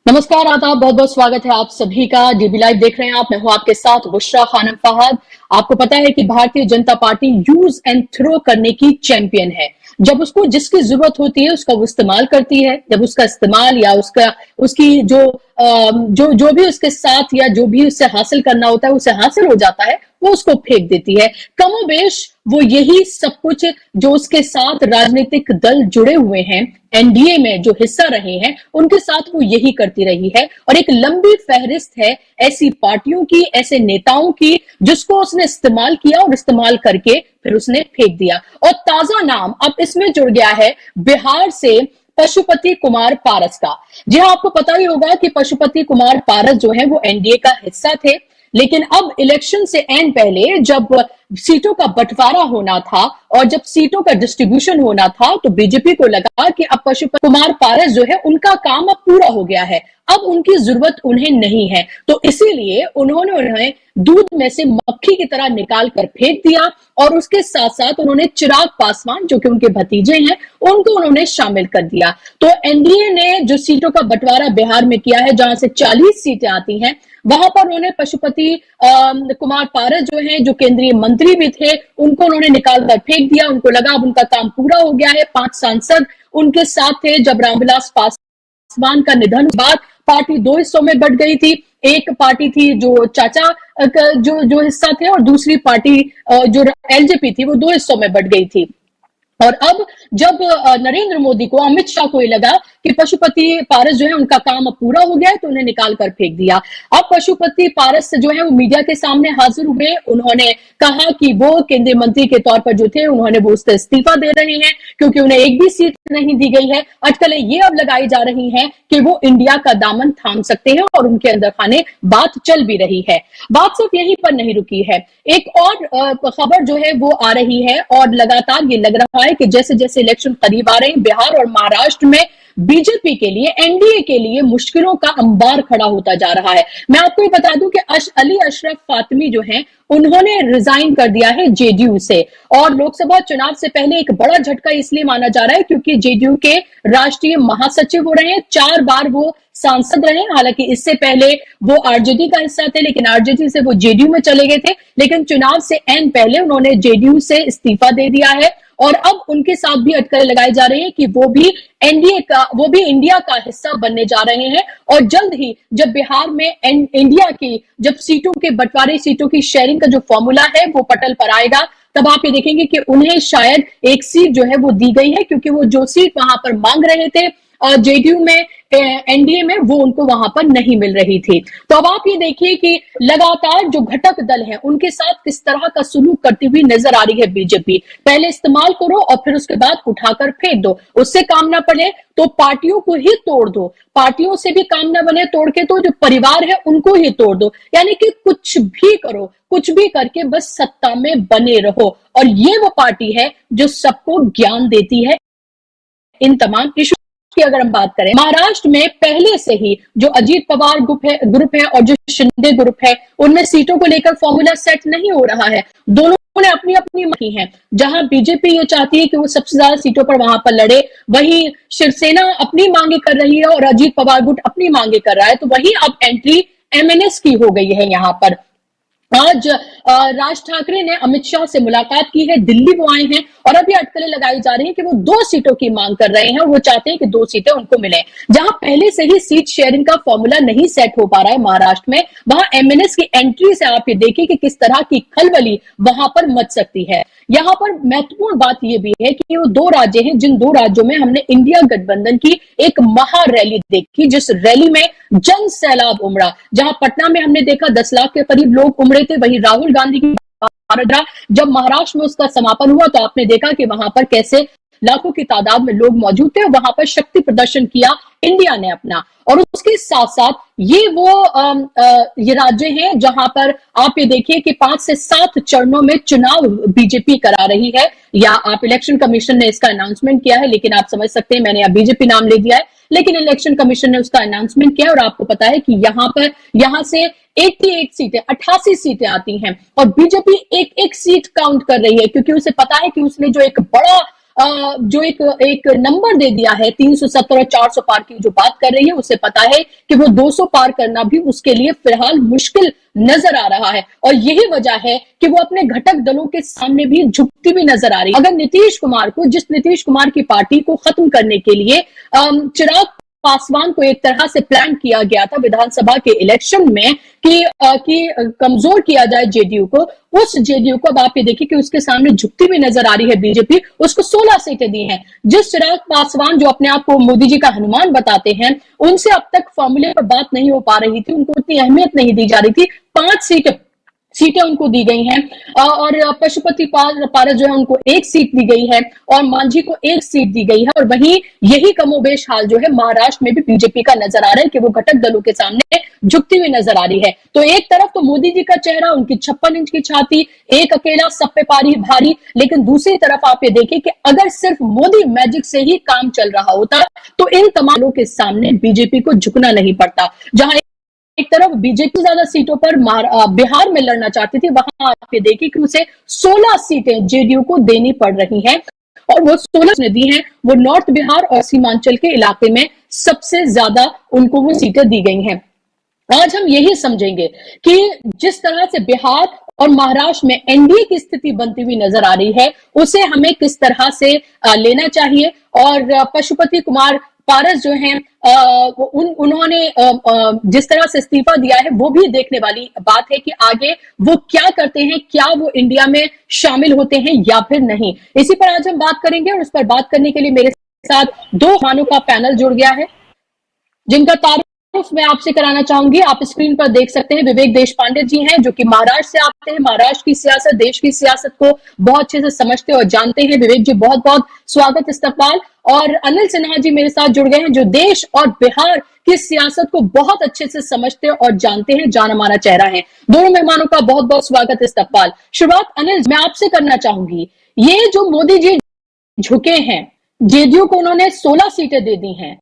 नमस्कार, आदाब, बहुत बहुत स्वागत है आप सभी का। डीबी लाइव देख रहे हैं आप। मैं हूं आपके साथ बुशरा खानम फहद। आपको पता है कि Bharatiya Janata party use and throw करने की चैंपियन है। जब उसको जिसकी जरूरत होती है उसका वो इस्तेमाल करती है। जब उसका इस्तेमाल या उसकी जो भी उसके साथ या जो भी उससे हासिल करना होता है उसे हासिल हो जाता है, वो उसको फेंक देती है। कमोबेश वो यही सब कुछ जो उसके साथ राजनीतिक दल जुड़े हुए हैं, एनडीए में जो हिस्सा रहे हैं, उनके साथ वो यही करती रही है। और एक लंबी फहरिस्त है ऐसी पार्टियों की, ऐसे नेताओं की, जिसको उसने इस्तेमाल किया और इस्तेमाल करके फिर उसने फेंक दिया। और ताजा नाम अब इसमें जुड़ गया है बिहार से पशुपति कुमार पारस का। जी हाँ, आपको पता ही होगा कि पशुपति कुमार पारस जो है वो एनडीए का हिस्सा थे, लेकिन अब इलेक्शन से एन पहले जब सीटों का बंटवारा होना था और जब सीटों का डिस्ट्रीब्यूशन होना था, तो बीजेपी को लगा कि अब पशुपति कुमार पारस जो है उनका काम अब पूरा हो गया है, अब उनकी जरूरत उन्हें नहीं है। तो इसीलिए उन्होंने उन्हें दूध में से मक्खी की तरह निकाल कर फेंक दिया। और उसके साथ साथ उन्होंने चिराग पासवान, जो कि उनके भतीजे हैं, उनको उन्होंने शामिल कर दिया। तो एनडीए ने जो सीटों का बंटवारा बिहार में किया है, जहां से 40 सीटें आती हैं, वहां पर उन्होंने पशुपति कुमार पारस जो हैं, जो केंद्रीय मंत्री भी थे, उनको उन्होंने निकाल कर फेंक दिया। उनको लगा अब उनका काम पूरा हो गया है। 5 सांसद उनके साथ थे। जब रामविलास पासवान का निधन के बाद पार्टी 2 हिस्सों में बट गई थी। एक पार्टी थी जो चाचा जो हिस्सा थे, और दूसरी पार्टी जो एलजेपी थी, वो 2 हिस्सों में बट गई थी। और अब जब नरेंद्र मोदी को, अमित शाह को ये लगा कि पशुपति पारस जो है उनका काम अब पूरा हो गया है, तो उन्हें निकाल कर फेंक दिया। अब पशुपति पारस जो है वो मीडिया के सामने हाजिर हुए। उन्होंने कहा कि वो केंद्रीय मंत्री के तौर पर जो थे, उन्होंने वो उससे इस्तीफा दे रहे हैं क्योंकि उन्हें एक भी सीट नहीं दी गई है। अटकलें ये अब लगाई जा रही हैं कि वो इंडिया का दामन थाम सकते हैं, और उनके अंदर खाने बात चल भी रही है। बात सिर्फ यहीं पर नहीं रुकी है, एक और खबर जो है वो आ रही है, और लगातार ये लग रहा है कि जैसे जैसे इलेक्शन करीब आ रहे हैं, बिहार और महाराष्ट्र में बीजेपी के लिए, एनडीए के लिए मुश्किलों का अंबार खड़ा होता जा रहा है। मैं आपको ये बता दूं कि अली अशरफ फातमी जो हैं, उन्होंने रिजाइन कर दिया है जेडीयू से। और लोकसभा चुनाव से पहले एक बड़ा झटका इसलिए माना जा रहा है क्योंकि जेडीयू के राष्ट्रीय महासचिव हो रहे हैं। 4 बार वो सांसद रहे। हालांकि इससे पहले वो आरजेडी का हिस्सा थे, लेकिन आरजेडी से वो जेडीयू में चले गए थे। लेकिन चुनाव से एन पहले उन्होंने जेडीयू से इस्तीफा दे दिया है, और अब उनके साथ भी अटकलें लगाई जा रही है कि वो भी इंडिया का हिस्सा बनने जा रहे हैं। और जल्द ही जब बिहार में इंडिया की जब सीटों के बंटवारे, सीटों की शेयरिंग का जो फॉर्मूला है वो पटल पर आएगा, तब आप ये देखेंगे कि उन्हें शायद एक सीट जो है वो दी गई है, क्योंकि वो जो सीट वहां पर मांग रहे थे जेडीयू में, एनडीए में, वो उनको वहां पर नहीं मिल रही थी। तो अब आप ये देखिए कि लगातार जो घटक दल हैं उनके साथ किस तरह का सुलूक करती हुई नजर आ रही है बीजेपी। पहले इस्तेमाल करो और फिर उसके बाद उठाकर फेंक दो। उससे काम ना पड़े तो पार्टियों को ही तोड़ दो। पार्टियों से भी काम ना बने तोड़ के, तो जो परिवार है उनको ही तोड़ दो। यानी कि कुछ भी करो, कुछ भी करके बस सत्ता में बने रहो। और ये वो पार्टी है जो सबको ज्ञान देती है इन तमाम इशू की। अगर हम बात करें महाराष्ट्र में, पहले से ही जो अजीत पवार ग्रुप है और जो शिंदे ग्रुप है, उनमें सीटों को लेकर फॉर्मूला सेट नहीं हो रहा है। दोनों ने अपनी अपनी मांगी है। जहां बीजेपी ये चाहती है कि वो सबसे ज्यादा सीटों पर वहां पर लड़े, वहीं शिवसेना अपनी मांगे कर रही है और अजीत पवार गुट अपनी मांगे कर रहा है। तो वहीं अब एंट्री एमएनएस की हो गई है। यहां पर आज राज ठाकरे ने अमित शाह से मुलाकात की है, दिल्ली वो आए हैं, और अभी अटकलें लगाई जा रही हैं कि वो 2 सीटों की मांग कर रहे हैं। वो चाहते हैं कि 2 सीटें उनको मिले। जहां पहले से ही सीट शेयरिंग का फॉर्मूला नहीं सेट हो पा रहा है महाराष्ट्र में, वहां एमएनएस की एंट्री से आप ये देखिए कि किस तरह की खलबली वहां पर मच सकती है। यहां पर महत्वपूर्ण बात यह भी है कि वो 2 राज्य हैं, जिन 2 राज्यों में हमने इंडिया गठबंधन की एक महा रैली देखी, जिस रैली में जन सैलाब उमड़ा। जहां पटना में हमने देखा 10 लाख के करीब लोग उमड़े थे, वहीं राहुल गांधी की जब महाराष्ट्र में उसका समापन हुआ, तो आपने देखा कि वहां पर कैसे लाखों की तादाद में लोग मौजूद थे। वहां पर शक्ति प्रदर्शन किया इंडिया ने अपना। और उसके साथ साथ ये राज्य हैं जहां पर आप ये देखिए कि 5 से 7 चरणों में चुनाव बीजेपी करा रही है, या आप इलेक्शन कमीशन ने इसका अनाउंसमेंट किया है। लेकिन आप समझ सकते हैं, मैंने यहाँ बीजेपी नाम ले दिया है, लेकिन इलेक्शन कमीशन ने उसका अनाउंसमेंट किया। और आपको पता है कि यहां से 88 सीटें, 88 सीटें आती हैं, और बीजेपी एक एक सीट काउंट कर रही है, क्योंकि उसे पता है कि उसने जो एक बड़ा जो एक एक नंबर दे दिया है 370 और 400 पार की जो बात कर रही है, उसे पता है कि वो 200 पार करना भी उसके लिए फिलहाल मुश्किल नजर आ रहा है। और यही वजह है कि वो अपने घटक दलों के सामने भी झुकती हुई नजर आ रही है। अगर नीतीश कुमार को, जिस नीतीश कुमार की पार्टी को खत्म करने के लिए चिराग पासवान को एक तरह से प्लान किया गया था विधानसभा के इलेक्शन में कि कमजोर किया जाए जेडीयू को, उस जेडीयू को अब आप ये देखिए कि उसके सामने झुकती हुई नजर आ रही है बीजेपी। उसको 16 सीटें दी हैं। जिस चिराग पासवान जो अपने आप को मोदी जी का हनुमान बताते हैं, उनसे अब तक फॉर्मूले पर बात नहीं हो पा रही थी, उनको इतनी अहमियत नहीं दी जा रही थी। 5 सीटें उनको दी गई हैं और पशुपति पारस जो है उनको 1 सीट दी गई है और मांझी को 1 सीट दी गई है। और वहीं यही कमोबेश हाल जो है महाराष्ट्र में भी बीजेपी का नजर आ रहा है कि वो घटक दलों के सामने झुकती हुई नजर आ रही है। तो एक तरफ तो मोदी जी का चेहरा, उनकी 56 इंच की छाती, एक अकेला सब पे पारी भारी, लेकिन दूसरी तरफ आप ये देखिए कि अगर सिर्फ मोदी मैजिक से ही काम चल रहा होता तो इन तमाम दलों के सामने बीजेपी को झुकना नहीं पड़ता। जहां एक तरफ बीजेपी ज्यादा सीटों पर बिहार में लड़ना चाहती थी, वहां आप ये देखिए कि उसे 16 सीटें जेडीयू को देनी पड़ रही हैं और वो 16 ने दी हैं, वो नॉर्थ बिहार और सीमांचल के इलाके में सबसे ज्यादा उनको वो सीटें दी गई हैं। आज हम यही समझेंगे कि जिस तरह से बिहार और महाराष्ट्र में एनडीए की स्थिति बनती हुई नजर आ रही है, उसे हमें किस तरह से लेना चाहिए। और पशुपति कुमार पारस जो हैं उन्होंने जिस तरह से इस्तीफा दिया है, वो भी देखने वाली बात है कि आगे वो क्या करते हैं, क्या वो इंडिया में शामिल होते हैं या फिर नहीं। इसी पर आज हम बात करेंगे और उस पर बात करने के लिए मेरे साथ 2 मेहमानों का पैनल जुड़ गया है, जिनका तारुफ मैं आपसे कराना चाहूंगी। आप स्क्रीन पर देख सकते हैं विवेक देशपांडे जी हैं, जो कि महाराष्ट्र से आते हैं, महाराष्ट्र की सियासत, देश की सियासत को बहुत अच्छे से समझते और जानते हैं। विवेक जी बहुत बहुत स्वागत, इस्तकबाल। और अनिल सिन्हा जी मेरे साथ जुड़ गए हैं, जो देश और बिहार की सियासत को बहुत अच्छे से समझते और जानते हैं, जाना माना चेहरा है। दोनों मेहमानों का बहुत बहुत स्वागत, इस्तकबाल। शुरुआत अनिल मैं आपसे करना चाहूंगी, ये जो मोदी जी झुके हैं, जेडीयू को उन्होंने 16 सीटें दे दी हैं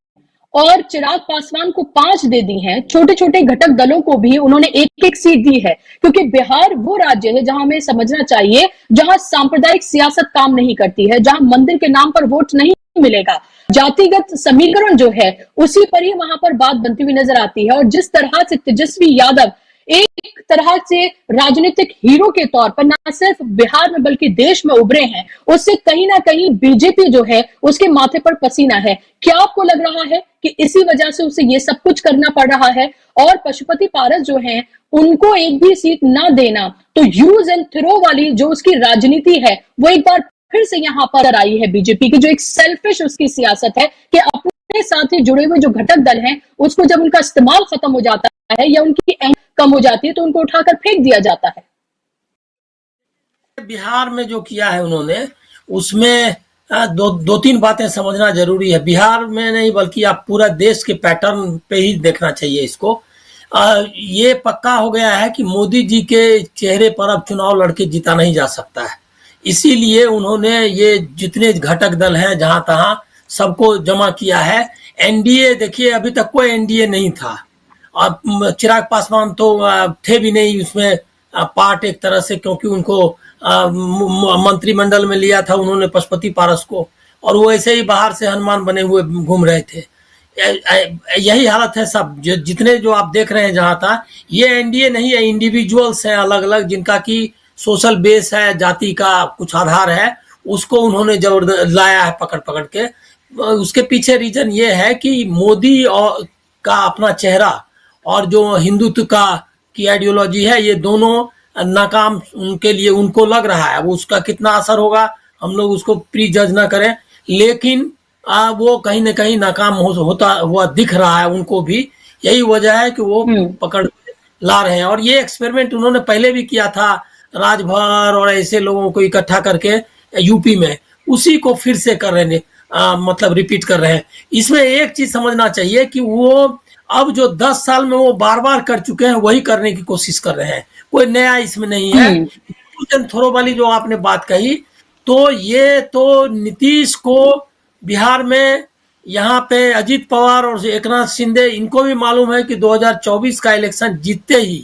और चिराग पासवान को 5 दे दी हैं, छोटे छोटे घटक दलों को भी उन्होंने 1-1 सीट दी है, क्योंकि बिहार वो राज्य है जहां हमें समझना चाहिए, जहां सांप्रदायिक सियासत काम नहीं करती है, जहां मंदिर के नाम पर वोट नहीं मिलेगा, जातिगत समीकरण जो है उसी पर ही वहां पर बात बनती हुई नजर आती है। और जिस तरह से तेजस्वी यादव एक तरह से राजनीतिक हीरो के तौर पर न सिर्फ बिहार में बल्कि देश में उभरे हैं, उससे कहीं ना कहीं बीजेपी जो है उसके माथे पर पसीना है। क्या आपको लग रहा है कि इसी वजह से उसे ये सब कुछ करना पड़ रहा है? और पशुपति पारस जो हैं, उनको एक भी सीट ना देना तो यूज एंड थ्रो वाली जो उसकी राजनीति है वो एक बार फिर से यहां पर आई है बीजेपी की, जो एक सेल्फिश उसकी सियासत है कि अपने साथ ही जुड़े हुए जो घटक दल हैं उसको जब उनका इस्तेमाल खत्म हो जाता है या उनकी कम हो जाती है तो उनको उठाकर फेंक दिया जाता है। बिहार में जो किया है उन्होंने, उसमें दो तीन बातें समझना जरूरी है। बिहार में नहीं बल्कि आप पूरा देश के पैटर्न पे ही देखना चाहिए इसको। ये पक्का हो गया है कि मोदी जी के चेहरे पर अब चुनाव लड़के जीता नहीं जा सकता है। इसीलिए उन्होंने ये जितने घटक दल हैं जहां तहां सबको जमा किया है। एनडीए देखिए, अभी तक कोई एनडीए नहीं था और चिराग पासवान तो थे भी नहीं उसमें पार्ट एक तरह से, क्योंकि उनको मंत्रिमंडल में लिया था उन्होंने पशुपति पारस को, और वो ऐसे ही बाहर से हनुमान बने हुए घूम रहे थे। यही हालत है सब जितने जो आप देख रहे हैं जहां था। ये एनडीए नहीं है, इंडिविजुअल्स हैं अलग अलग, जिनका की सोशल बेस है, जाति का कुछ आधार है, उसको उन्होंने जबरदस्त लाया है पकड़ पकड़ के। उसके पीछे रीजन ये है कि मोदी और का अपना चेहरा और जो हिंदुत्व का की आइडियोलॉजी है, ये दोनों नाकाम उनके लिए उनको लग रहा है। अब उसका कितना असर होगा हम लोग उसको प्री जज ना करें, लेकिन वो कहीं ना कहीं नाकाम होता हुआ दिख रहा है उनको भी। यही वजह है कि वो पकड़ ला रहे हैं। और ये एक्सपेरिमेंट उन्होंने पहले भी किया था, राजभर और ऐसे लोगों को इकट्ठा करके यूपी में, उसी को फिर से कर रहे हैं, मतलब रिपीट कर रहे हैं। इसमें एक चीज समझना चाहिए कि वो अब जो 10 साल में वो बार बार कर चुके हैं वही करने की कोशिश कर रहे हैं, कोई नया इसमें नहीं है। थोरो वाली जो आपने बात कही, तो ये तो नीतीश को बिहार में यहाँ पे अजीत पवार और एकनाथ शिंदे, इनको भी मालूम है कि 2024 का इलेक्शन जीतते ही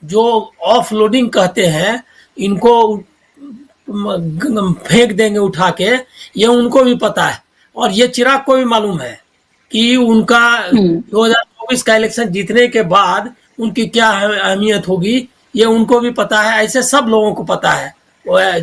जो ऑफ लोडिंग कहते हैं, इनको फेंक देंगे उठा के, ये उनको भी पता है। और ये चिराग को भी मालूम है कि उनका 2024 का इलेक्शन जीतने के बाद उनकी क्या अहमियत होगी, ये उनको भी पता है। ऐसे सब लोगों को पता है,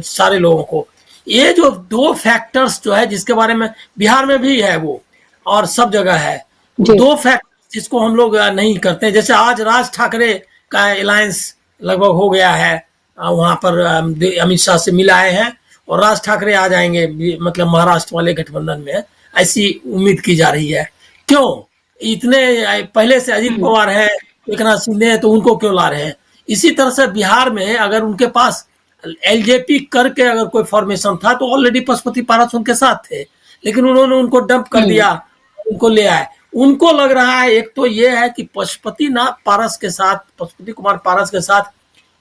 सारे लोगों को। ये जो दो फैक्टर्स जो है, जिसके बारे में बिहार में भी है वो, और सब जगह है, दो फैक्टर्स जिसको हम लोग नहीं करते। जैसे आज राज ठाकरे का अलायंस लगभग हो गया है, वहां पर अमित शाह से मिल आए हैं और राज ठाकरे आ जाएंगे, मतलब महाराष्ट्र वाले गठबंधन में, ऐसी उम्मीद की जा रही है। क्यों इतने पहले से अजीत पवार है, एकनाथ शिंदे है, तो उनको क्यों ला रहे हैं? इसी तरह से बिहार में अगर उनके पास एलजेपी करके अगर कोई फॉर्मेशन था तो ऑलरेडी पशुपति पारस उनके साथ थे, लेकिन उन्होंने उनको डंप कर दिया, उनको ले आए। उनको लग रहा है, एक तो ये है कि पशुपति कुमार पारस के साथ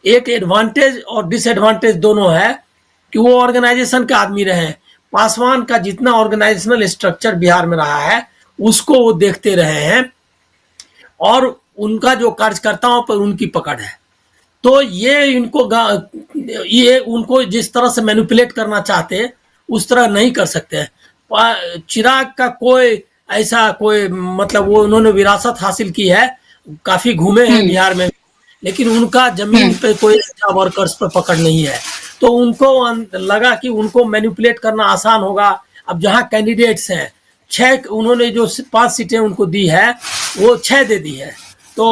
एक एडवांटेज और डिसएडवांटेज दोनों है कि वो ऑर्गेनाइजेशन के आदमी रहे। पासवान का जितना ऑर्गेनाइजेशनल स्ट्रक्चर बिहार में रहा है उसको वो देखते रहे हैं, और उनका जो कार्यकर्ताओं पर उनकी पकड़ है। तो ये उनको जिस तरह से मैनिपुलेट करना चाहते उस तरह नहीं कर सकते हैं। चिराग का कोई ऐसा कोई मतलब, वो उन्होंने विरासत हासिल की है, काफी घूमे हैं बिहार में, लेकिन उनका जमीन पे कोई अच्छा वर्कर्स पे पकड़ नहीं है। तो उनको लगा कि उनको मैनिपुलेट करना आसान होगा। अब जहां कैंडिडेट्स हैं 6, उन्होंने जो 5 सीटें उनको दी है वो 6 दे दी है। तो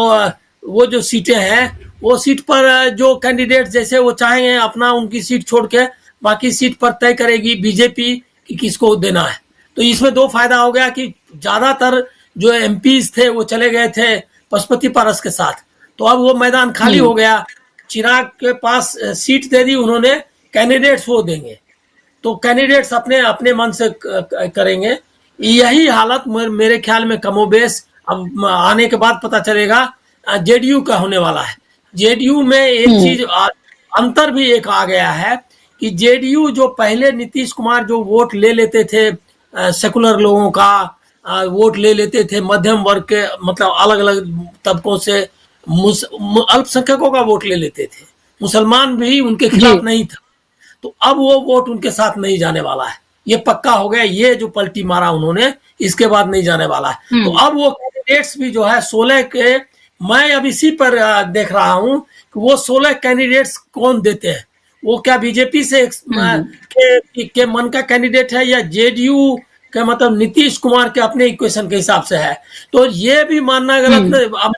वो जो सीटें हैं, वो सीट पर जो कैंडिडेट जैसे वो चाहेंगे अपना, उनकी सीट छोड़ के बाकी सीट पर तय करेगी बीजेपी कि किसको देना है। तो इसमें 2 फायदा हो गया कि ज्यादातर जो एमपीज थे वो चले गए थे पशुपति पारस के साथ, तो अब वो मैदान खाली हो गया। चिराग के पास सीट दे दी उन्होंने, कैंडिडेट्स वो देंगे, तो कैंडिडेट्स अपने अपने मन से करेंगे। यही हालत मेरे ख्याल में कमोबेश अब आने के बाद पता चलेगा जेडीयू का होने वाला है। जेडीयू में एक चीज अंतर भी एक आ गया है कि जेडीयू जो पहले नीतीश कुमार जो वोट ले लेते थे, सेकुलर लोगों का वोट ले लेते थे, मध्यम वर्ग के मतलब अलग अलग तबकों से अल्पसंख्यकों का वोट ले लेते थे, मुसलमान भी उनके खिलाफ नहीं था, तो अब वो वोट उनके साथ नहीं जाने वाला है। ये पक्का हो गया, ये जो पलटी मारा उन्होंने, इसके बाद नहीं जाने वाला है। तो अब वो कैंडिडेट्स भी जो है 16 के, मैं अब इसी पर देख रहा हूं कि वो 16 कैंडिडेट्स कौन देते हैं। वो क्या बीजेपी से के मन का कैंडिडेट है या जेडीयू के मतलब नीतीश कुमार के अपने इक्वेशन के हिसाब से है? तो ये भी मानना गलत। अब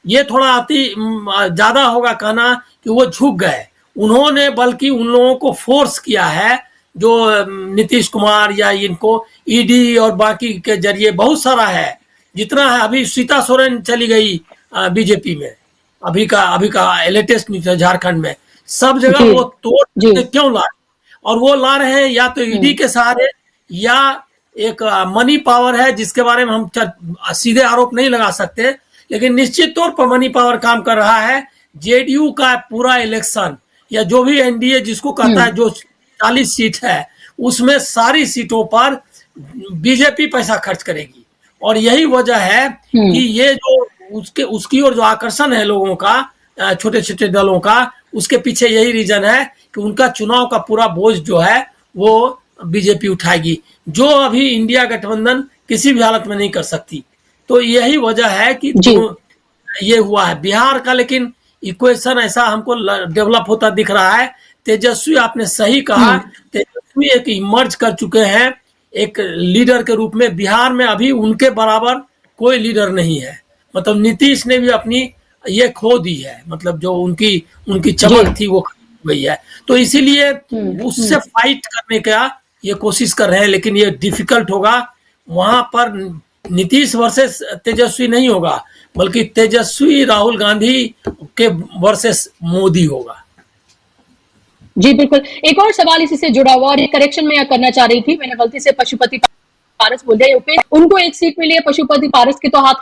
ये थोड़ा अति ज्यादा होगा कहना कि वो झुक गए। उन्होंने बल्कि उन लोगों को फोर्स किया है, जो नीतीश कुमार या इनको ईडी और बाकी के जरिए बहुत सारा है, जितना है। अभी सीता सोरेन चली गई बीजेपी में, अभी का लेटेस्ट न्यूज है झारखंड में, सब जगह वो तोड़ क्यों ला, और वो ला रहे हैं या तो ईडी के सहारे या एक मनी पावर है, जिसके बारे में हम सीधे आरोप नहीं लगा सकते, लेकिन निश्चित तौर पर मनी पावर काम कर रहा है। जेडीयू का पूरा इलेक्शन या जो भी एनडीए जिसको कहता है, जो 40 सीट है उसमें सारी सीटों पर बीजेपी पैसा खर्च करेगी, और यही वजह है कि ये जो उसकी और जो आकर्षण है लोगों का, छोटे छोटे दलों का, उसके पीछे यही रीजन है कि उनका चुनाव का पूरा बोझ जो है वो बीजेपी उठाएगी, जो अभी इंडिया गठबंधन किसी भी हालत में नहीं कर सकती। तो यही वजह है कि ये हुआ है बिहार का। लेकिन इक्वेशन ऐसा हमको डेवलप होता दिख रहा है। तेजस्वी, आपने सही कहा, तेजस्वी एक इमर्ज कर चुके हैं एक लीडर के रूप में। बिहार में अभी उनके बराबर कोई लीडर नहीं है, मतलब नीतीश ने भी अपनी ये खो दी है, मतलब जो उनकी चमक थी वो खो गई है। तो इसीलिए उससे फाइट करने का ये कोशिश कर रहे हैं, लेकिन ये डिफिकल्ट होगा। वहां पर नीतीश वर्सेस तेजस्वी नहीं होगा, बल्कि तेजस्वी राहुल गांधी के वर्सेस मोदी होगा। जी बिल्कुल। एक और सवाल इसी से जुड़ा हुआ, और एक करेक्शन मैं करना चाह रही थी, मैंने गलती से पशुपति पारस बोल दिया। उनको एक सीट मिली है, पशुपति पारस के तो हाथ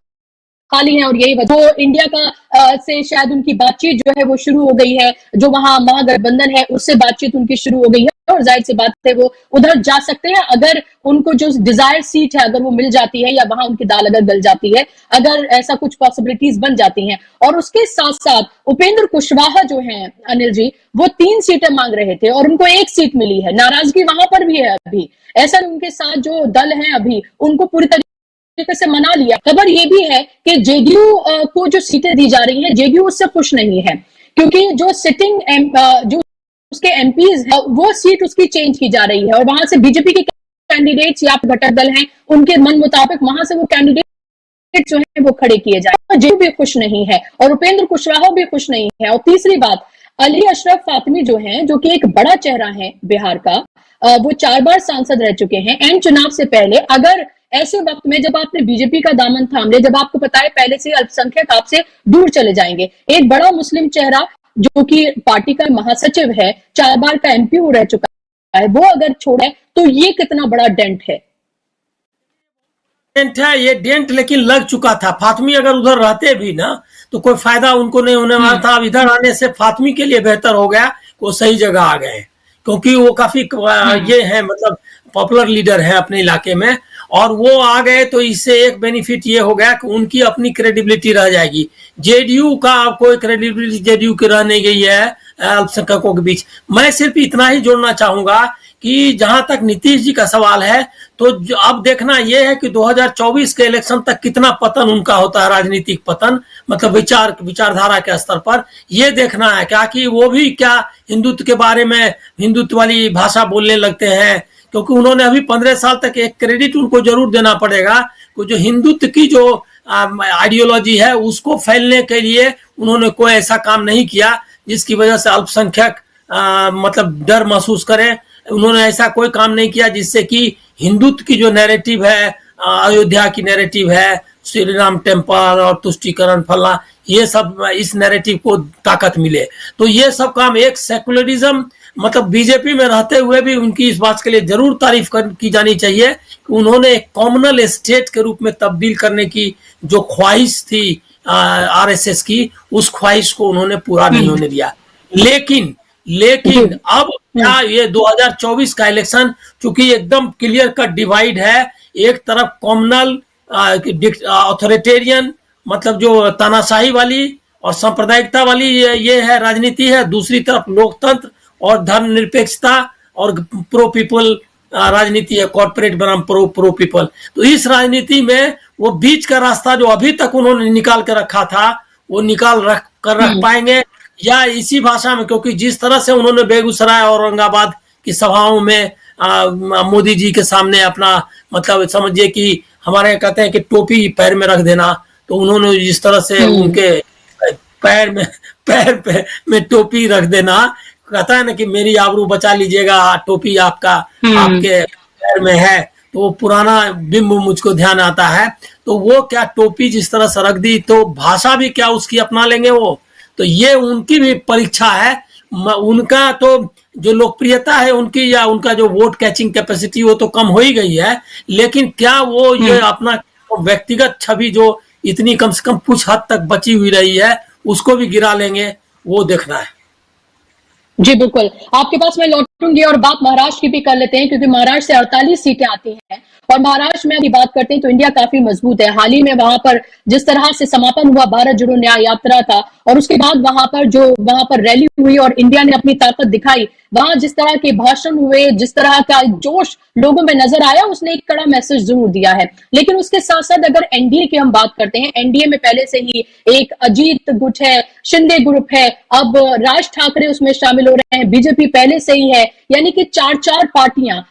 खाली है और यही वजह तो इंडिया का से शायद उनकी बातचीत जो है वो शुरू हो गई है, जो वहां महागठबंधन है उससे बातचीत उनकी शुरू हो गई है और जाहिर सी बात है वो उधर जा सकते हैं अगर उनको जो डिजायर सीट है अगर वो मिल जाती है या वहां उनकी दाल अगर गल जाती है, अगर ऐसा कुछ पॉसिबिलिटीज बन जाती हैं। और उसके साथ साथ उपेंद्र कुशवाहा जो हैं अनिल जी, वो 3 सीटें मांग रहे थे और उनको 1 सीट मिली है। नाराजगी वहां पर भी है अभी, ऐसा उनके साथ जो दल है अभी उनको पूरी तरीके से मना लिया। खबर ये भी है कि जेडीयू को जो सीटें दी जा रही हैं, जेडीयू उससे खुश नहीं है क्योंकि जो सिटिंग जो उसके एमपीज है वो सीट उसकी चेंज की जा रही है और वहां से बीजेपी के कैंडिडेट्स या घटक दल हैं उनके मन मुताबिक वहां से वो कैंडिडेट जो है वो खड़े किए जाए। जेडीयू भी खुश नहीं है और उपेंद्र कुशवाहा भी खुश नहीं है। और तीसरी बात, अली अशरफ फातमी जो है, जो कि एक बड़ा चेहरा है बिहार का, वो 4 बार सांसद रह चुके हैं एंड चुनाव से पहले। अगर ऐसे वक्त में जब आपने बीजेपी का दामन थाम लिया, जब आपको पता है पहले से अल्पसंख्यक आपसे दूर चले जाएंगे, एक बड़ा मुस्लिम चेहरा जो कि पार्टी का महासचिव है, 4 बार का एमपी रह चुका है, वो अगर छोड़े तो ये कितना बड़ा डेंट है। डेंट है ये डेंट, लेकिन लग चुका था। फातमी अगर उधर रहते भी ना तो कोई फायदा उनको नहीं होने वाला था। अब इधर आने से फातमी के लिए बेहतर हो गया, वो सही जगह आ गए क्योंकि वो काफी ये है, मतलब पॉपुलर लीडर है अपने इलाके में, और वो आ गए तो इससे एक बेनिफिट ये हो गया कि उनकी अपनी क्रेडिबिलिटी रह जाएगी। जेडीयू का कोई क्रेडिबिलिटी जेडीयू की रह नहीं गई है अल्पसंख्यकों के बीच। मैं सिर्फ इतना ही जोड़ना चाहूंगा कि जहां तक नीतीश जी का सवाल है, तो अब देखना यह है कि 2024 के इलेक्शन तक कितना पतन उनका होता है, राजनीतिक पतन, मतलब विचारधारा के स्तर पर यह देखना है। क्या कि वो भी क्या हिंदुत्व के बारे में हिंदुत्व वाली भाषा बोलने लगते हैं, क्योंकि उन्होंने अभी 15 साल तक एक क्रेडिट उनको जरूर देना पड़ेगा कि जो हिंदुत्व की जो आइडियोलॉजी है उसको फैलने के लिए उन्होंने कोई ऐसा काम नहीं किया जिसकी वजह से अल्पसंख्यक मतलब डर महसूस करें। उन्होंने ऐसा कोई काम नहीं किया जिससे कि हिंदुत्व की जो नैरेटिव है, अयोध्या की नैरेटिव है, श्री राम टेम्पल और तुष्टिकरण फलना, ये सब इस नैरेटिव को ताकत मिले। तो ये सब काम एक सेकुलरिज्म, मतलब बीजेपी में रहते हुए भी उनकी इस बात के लिए जरूर तारीफ की जानी चाहिए कि उन्होंने एक कॉमनल स्टेट के रूप में तब्दील करने की जो ख्वाहिश थी आरएसएस की, उस ख्वाहिश को उन्होंने पूरा नहीं होने दिया। लेकिन अब क्या ये 2024 का इलेक्शन चूंकि एकदम क्लियर कट डिवाइड है, एक तरफ कॉमनल ऑथोरिटेरियन मतलब जो तानाशाही वाली और सांप्रदायिकता वाली ये है राजनीति है, दूसरी तरफ लोकतंत्र और धर्मनिरपेक्षता और प्रो पीपल राजनीति है, कॉर्पोरेट बनाम प्रो पीपल। तो इस राजनीति में वो बीच का रास्ता जो अभी तक उन्होंने निकाल के रखा था वो निकाल रख पाएंगे या इसी भाषा में, क्योंकि जिस तरह से उन्होंने बेगूसराय और औरंगाबाद की सभाओं में मोदी जी के सामने अपना मतलब समझिए कि हमारे कहते हैं कि टोपी पैर में रख देना, तो उन्होंने जिस तरह से उनके पैर में टोपी रख देना, कहता है ना कि मेरी आबरू बचा लीजिएगा, टोपी आपके पैर में है, तो वो पुराना बिंब मुझको ध्यान आता है। तो वो क्या टोपी जिस तरह से रख दी, तो भाषा भी क्या उसकी अपना लेंगे वो, तो ये उनकी भी परीक्षा है। उनका तो जो लोकप्रियता है उनकी या उनका जो वोट कैचिंग कैपेसिटी वो तो कम हो ही गई है, लेकिन क्या वो ये अपना व्यक्तिगत छवि जो इतनी कम से कम कुछ हद तक बची हुई रही है उसको भी गिरा लेंगे, वो देखना है। जी बिल्कुल, आपके पास मैं लौटूंगी और बात महाराष्ट्र की भी कर लेते हैं क्योंकि महाराष्ट्र से 48 सीटें आती हैं और महाराष्ट्र में अभी बात करते हैं तो इंडिया काफी मजबूत है। हाल ही में वहां पर जिस तरह से समापन हुआ भारत जोड़ो न्याय यात्रा का और उसके बाद वहां पर रैली हुई और इंडिया ने अपनी ताकत दिखाई, वहां जिस तरह के भाषण हुए, जिस तरह का जोश लोगों में नजर आया, उसने एक कड़ा मैसेज जरूर दिया है। लेकिन उसके साथ साथ अगर एनडीए की हम बात करते हैं, एनडीए में पहले से ही एक अजीत गुट है, शिंदे ग्रुप है, अब राज ठाकरे उसमें शामिल हो रहे हैं, बीजेपी पहले से ही है, यानी कि 4 पार्टियां।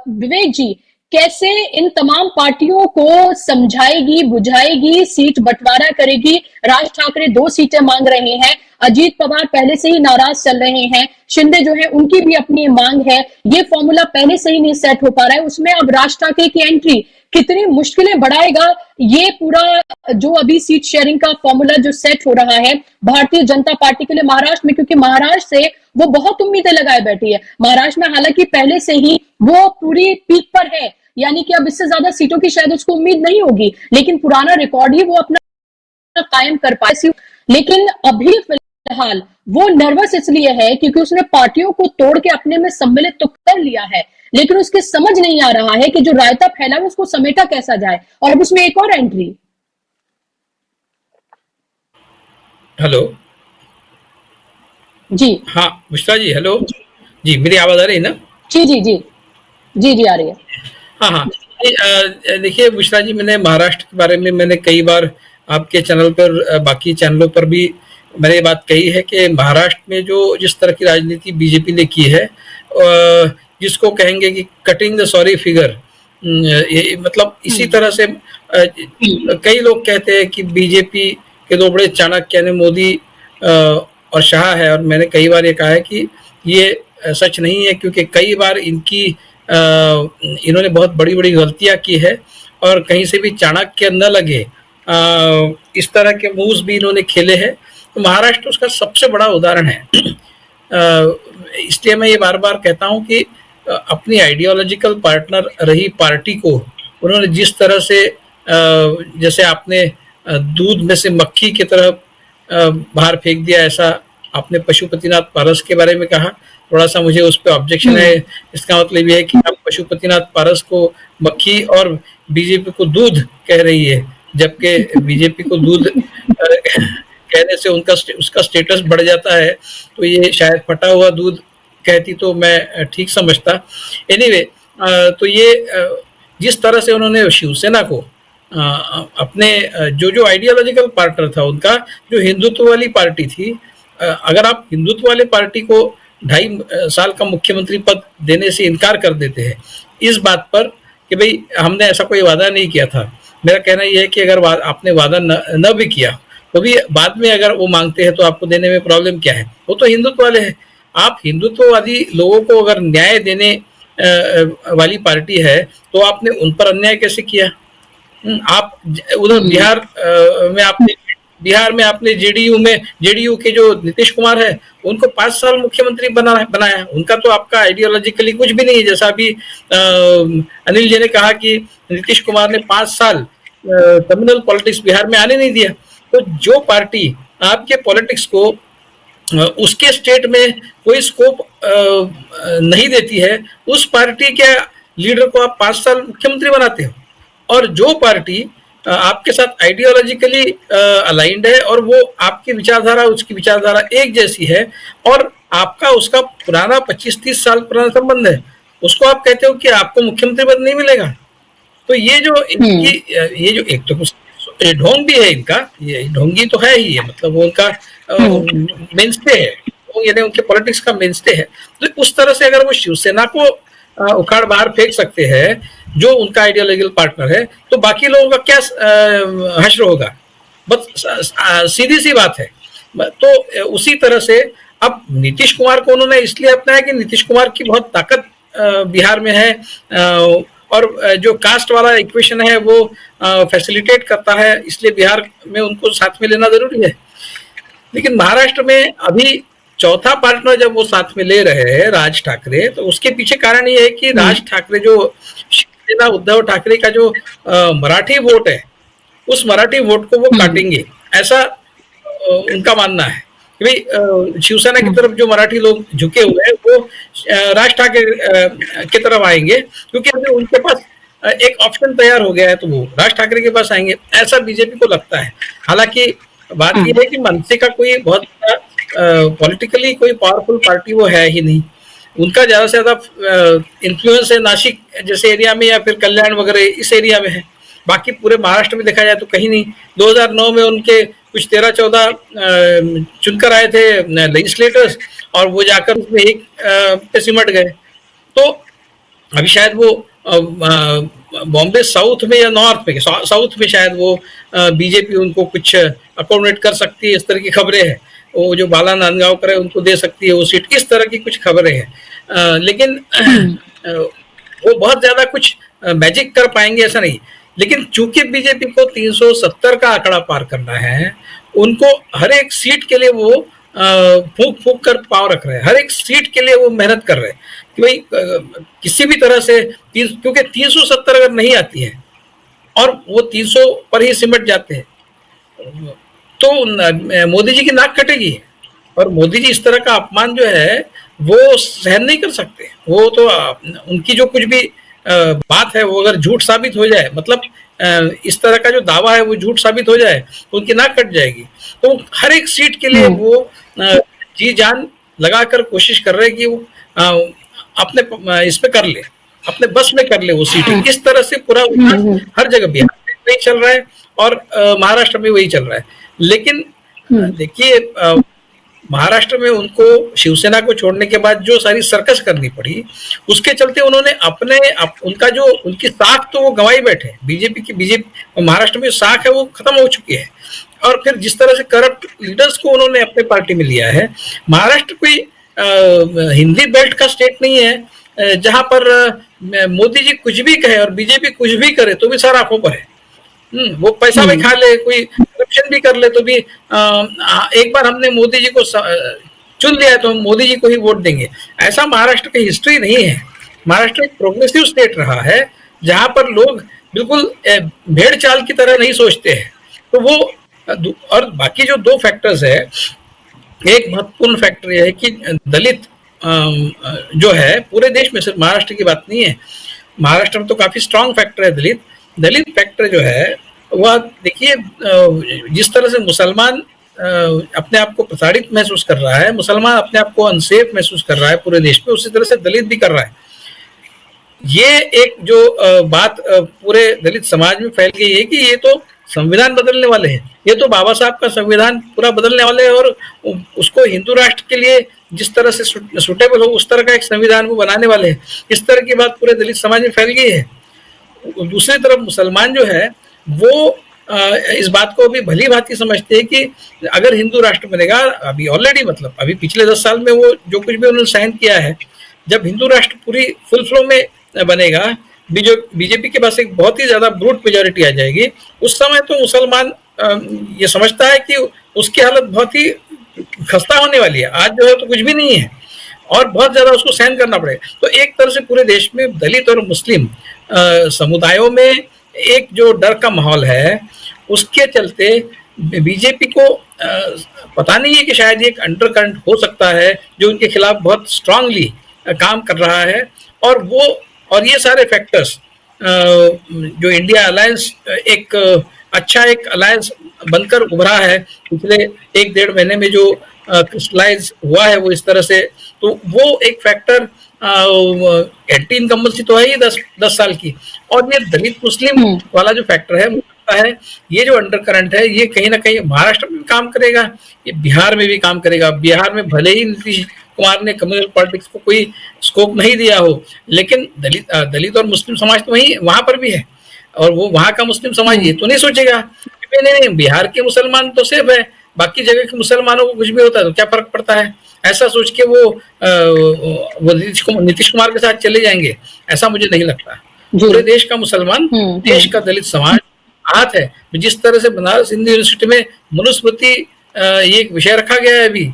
विवेक जी, कैसे इन तमाम पार्टियों को समझाएगी, बुझाएगी, सीट बंटवारा करेगी? राज ठाकरे 2 सीटें मांग रहे हैं, अजीत पवार पहले से ही नाराज चल रहे हैं, शिंदे जो है उनकी भी अपनी मांग है, ये फॉर्मूला पहले से ही नहीं सेट हो पा रहा है, उसमें अब राज ठाकरे की एंट्री कितनी मुश्किलें बढ़ाएगा ये पूरा जो अभी सीट शेयरिंग का फॉर्मूला जो सेट हो रहा है भारतीय जनता पार्टी के लिए महाराष्ट्र में, क्योंकि महाराष्ट्र से वो बहुत उम्मीदें लगाए बैठी है। महाराष्ट्र में हालांकि पहले से ही वो पूरी पीक पर है, यानी कि अब इससे ज्यादा सीटों की शायद उसको उम्मीद नहीं होगी, लेकिन पुराना रिकॉर्ड ही वो अपना कायम कर पाए। लेकिन अभी फिलहाल वो नर्वस इसलिए है क्योंकि उसने पार्टियों को तोड़ के अपने में सम्मिलित तो कर लिया है, लेकिन उसके समझ नहीं आ रहा है कि जो रायता फैला है उसको समेटा कैसा जाए। और अब उसमें एक और एंट्री। हेलो। जी हाँ बुशरा जी, हेलो जी, मेरी आवाज आ रही है ना? जी जी जी जी जी आ रही है। हाँ हाँ। देखिए बुशरा जी, मैंने महाराष्ट्र के बारे में मैंने कई बार आपके चैनल पर बाकी चैनलों पर भी मैंने ये बात कही है कि महाराष्ट्र में जो जिस तरह की राजनीति बीजेपी ने की है, जिसको कहेंगे कि कटिंग द सॉरी फिगर, ये मतलब इसी तरह से कई लोग कहते हैं कि बीजेपी के दो बड़े चाणक्य यानी मोदी और शाह है, और मैंने कई बार ये कहा है कि ये सच नहीं है, क्योंकि कई बार इन्होंने बहुत बड़ी बड़ी गलतियां की है और कहीं से भी चाणक्य न लगे इस तरह के मूव्स भी इन्होंने खेले हैं। तो महाराष्ट्र उसका सबसे बड़ा उदाहरण है। इसलिए मैं ये बार बार कहता हूँ कि अपनी आइडियोलॉजिकल पार्टनर रही पार्टी को उन्होंने जिस तरह से जैसे आपने दूध में से मक्खी की तरह बाहर फेंक दिया, ऐसा आपने पशुपतिनाथ पारस के बारे में कहा, थोड़ा सा मुझे उस पर ऑब्जेक्शन है। इसका मतलब ये है कि आप पशुपतिनाथ पारस को मक्खी और बीजेपी को दूध कह रही है, जबकि बीजेपी को दूध कहने से उसका स्टेटस बढ़ जाता है, तो ये शायद फटा हुआ दूध कहती तो मैं ठीक समझता। एनीवे, तो ये जिस तरह से उन्होंने शिवसेना को अपने जो आइडियोलॉजिकल पार्टनर था उनका, जो हिंदुत्व वाली पार्टी थी, अगर आप हिंदुत्व वाली पार्टी को 2.5 साल का मुख्यमंत्री पद देने से इनकार कर देते हैं इस बात पर कि भाई हमने ऐसा कोई वादा नहीं किया था, मेरा कहना यह है कि अगर आपने वादा न भी किया तो भी बाद में अगर वो मांगते हैं तो आपको देने में प्रॉब्लम क्या है? वो तो हिंदुत्व वाले हैं। आप हिंदुत्ववादी लोगों को अगर न्याय देने वाली पार्टी है तो आपने उन पर अन्याय कैसे किया? आप उधर बिहार में आपने जेडीयू के जो नीतीश कुमार है उनको 5 साल मुख्यमंत्री बनाया। उनका तो आपका आइडियोलॉजिकली कुछ भी नहीं है, जैसा अभी अनिल जी ने कहा कि नीतीश कुमार ने 5 साल कम्युनल पॉलिटिक्स बिहार में आने नहीं दिया। तो जो पार्टी आपके पॉलिटिक्स को उसके स्टेट में कोई स्कोप नहीं देती है, उस पार्टी के लीडर को आप 5 साल मुख्यमंत्री बनाते हो। और जो पार्टी आपके साथ आइडियोलॉजिकली अलाइंड है और वो आपकी विचारधारा उसकी विचारधारा एक जैसी है और आपका उसका पुराना 25-30 साल पुराना संबंध है, उसको आप कहते हो कि आपको मुख्यमंत्री पद नहीं मिलेगा। तो ये जो एक तो ढोंग भी है इनका, ये ढोंगी तो है ही है, मतलब वो उनका मेनस्टे है, यानी उनके पॉलिटिक्स का मेनस्टे है। तो उस तरह से अगर वो शिवसेना को उखाड़ बाहर फेंक सकते हैं जो उनका आइडियोलॉजिकल पार्टनर है, तो बाकी लोगों का क्या हश्र होगा? बस सीधी सी बात है। तो उसी तरह से अब नीतीश कुमार को उन्होंने इसलिए अपनाया कि नीतीश कुमार की बहुत ताकत बिहार में है और जो कास्ट वाला इक्वेशन है वो फैसिलिटेट करता है, इसलिए बिहार में उनको साथ में लेना जरूरी है। लेकिन महाराष्ट्र में अभी चौथा पार्टनर जब वो साथ में ले रहे हैं राज ठाकरे, तो उसके पीछे कारण ये है कि राज ठाकरे जो शिवसेना उद्धव ठाकरे का जो मराठी वोट है, उस मराठी वोट को वो काटेंगे, ऐसा उनका मानना है कि भाई शिवसेना की तरफ जो मराठी लोग झुके हुए हैं वो राज ठाकरे की तरफ आएंगे, क्योंकि अभी उनके पास एक ऑप्शन तैयार हो गया है, तो वो राज ठाकरे के पास आएंगे, ऐसा बीजेपी को लगता है। हालांकि बात यह है कि मनसे का कोई बहुत पॉलिटिकली कोई पावरफुल पार्टी वो है ही नहीं, उनका ज्यादा से ज्यादा इन्फ्लुएंस है नासिक जैसे एरिया में या फिर कल्याण वगैरह इस एरिया में है, बाकी पूरे महाराष्ट्र में देखा जाए तो कहीं नहीं। 2009 में उनके कुछ 13-14 चुनकर आए थे लेजिस्लेटर्स और वो जाकर उसमें एक पे सिमट गए। तो अभी शायद वो बॉम्बे साउथ में या नॉर्थ में, साउथ में शायद वो बीजेपी उनको कुछ अकोमोडेट कर सकती है, इस तरह की खबरें हैं। वो जो बाला नांदगांवकर है उनको दे सकती है वो सीट, इस तरह की कुछ खबरें हैं। लेकिन वो बहुत ज्यादा कुछ मैजिक कर पाएंगे ऐसा नहीं। लेकिन चूंकि बीजेपी को 370 का आंकड़ा पार करना है, उनको हर एक सीट के लिए वो फूक फूक कर पाव रख रहे हैं, हर एक सीट के लिए वो मेहनत कर रहे हैं कि भाई किसी भी तरह से क्योंकि 370 अगर नहीं आती है और वो 300 पर ही सिमट जाते हैं तो मोदी जी की नाक कटेगी। और मोदी जी इस तरह का अपमान जो है वो सहन नहीं कर सकते। वो तो उनकी जो कुछ भी बात है वो अगर झूठ साबित हो जाए, मतलब इस तरह का जो दावा है वो झूठ साबित हो जाए तो उनकी नाक कट जाएगी। तो हर एक सीट के लिए वो जी जान लगाकर कोशिश कर रहे हैं कि वो अपने इसमें कर ले, अपने बस में कर ले वो सीट। इस तरह से पूरा हर जगह बिहार में वही चल रहा है और महाराष्ट्र में वही चल रहा है। लेकिन देखिए महाराष्ट्र में उनको शिवसेना को छोड़ने के बाद जो सारी सर्कस करनी पड़ी उसके चलते उन्होंने उनका जो उनकी साख तो वो गंवाई बैठे। बीजेपी महाराष्ट्र में साख है वो खत्म हो चुकी है। और फिर जिस तरह से करप्ट लीडर्स को उन्होंने अपने पार्टी में लिया है, महाराष्ट्र कोई हिंदी बेल्ट का स्टेट नहीं है जहां पर मोदी जी कुछ भी कहे और बीजेपी कुछ भी करे तो भी सारा आंखों पर है। वो पैसा भी खा ले, कोई करप्शन भी कर ले तो भी एक बार हमने मोदी जी को चुन लिया है तो हम मोदी जी को ही वोट देंगे, ऐसा महाराष्ट्र की हिस्ट्री नहीं है। महाराष्ट्र एक प्रोग्रेसिव स्टेट रहा है जहां पर लोग बिल्कुल भेड़ चाल की तरह नहीं सोचते हैं। तो वो और बाकी जो दो फैक्टर्स है, एक महत्वपूर्ण फैक्टर यह है कि दलित जो है पूरे देश में, सिर्फ महाराष्ट्र की बात नहीं है, महाराष्ट्र में तो काफी स्ट्रांग फैक्टर है दलित फैक्टर जो है वह देखिए जिस तरह से मुसलमान अपने आप को प्रताड़ित महसूस कर रहा है, मुसलमान अपने आप को अनसेफ महसूस कर रहा है पूरे देश में, उसी तरह से दलित भी कर रहा है। ये एक जो बात पूरे दलित समाज में फैल गई है कि ये तो संविधान बदलने वाले हैं, ये तो बाबा साहब का संविधान पूरा बदलने वाले हैं और उसको हिंदू राष्ट्र के लिए जिस तरह से सुटेबल हो उस तरह का एक संविधान वो बनाने वाले हैं। इस तरह की बात पूरे दलित समाज में फैल गई है। दूसरी तरफ मुसलमान जो है वो इस बात को अभी भली भांति समझते हैं कि अगर हिंदू राष्ट्र बनेगा, अभी ऑलरेडी मतलब अभी पिछले 10 साल में वो जो कुछ भी उन्होंने साइन किया है, जब हिंदू राष्ट्र पूरी फुल फ्लो में बनेगा, बीजेपी के पास एक बहुत ही ज्यादा ब्रूट मेजोरिटी आ जाएगी, उस समय तो मुसलमान ये समझता है कि उसकी हालत बहुत ही खस्ता होने वाली है। आज जो है तो कुछ भी नहीं है और बहुत ज्यादा उसको सहन करना पड़ेगा। तो एक तरह से पूरे देश में दलित और मुस्लिम समुदायों में एक जो डर का माहौल है उसके चलते बीजेपी को पता नहीं है कि शायद एक अंडरकरंट हो सकता है जो उनके खिलाफ बहुत स्ट्रांगली काम कर रहा है। और ये सारे फैक्टर्स जो इंडिया अलायंस एक अच्छा एक अलायंस बनकर उभरा है पिछले 1-1.5 महीने में, जो क्रिस्टलाइज हुआ है वो इस तरह से, तो वो एक फैक्टर एंटी इनकम्बेंसी तो है ही 10 साल की, और ये दलित मुस्लिम वाला जो फैक्टर है मुझे लगता है ये जो अंडर करंट है ये कहीं ना कहीं महाराष्ट्र में भी काम करेगा, ये बिहार में भी काम करेगा। बिहार में भले ही नीतीश कुमार ने कम्युनल पॉलिटिक्स को कोई स्कोप नहीं दिया हो, लेकिन दलित और मुस्लिम समाज तो वहां पर भी है, और वो वहां का मुस्लिम समाज ये तो नहीं सोचेगा कि नहीं बिहार के मुसलमान तो सेफ है, बाकी जगह के मुसलमानों को कुछ भी होता है तो क्या फर्क पड़ता है, ऐसा सोच के वो नीतीश कुमार के साथ चले जाएंगे, ऐसा मुझे नहीं लगता। पूरे देश का मुसलमान, देश का दलित समाज हाथ है। जिस तरह से बनारस हिंदू यूनिवर्सिटी में मनुस्मृति ये एक विषय रखा गया है अभी,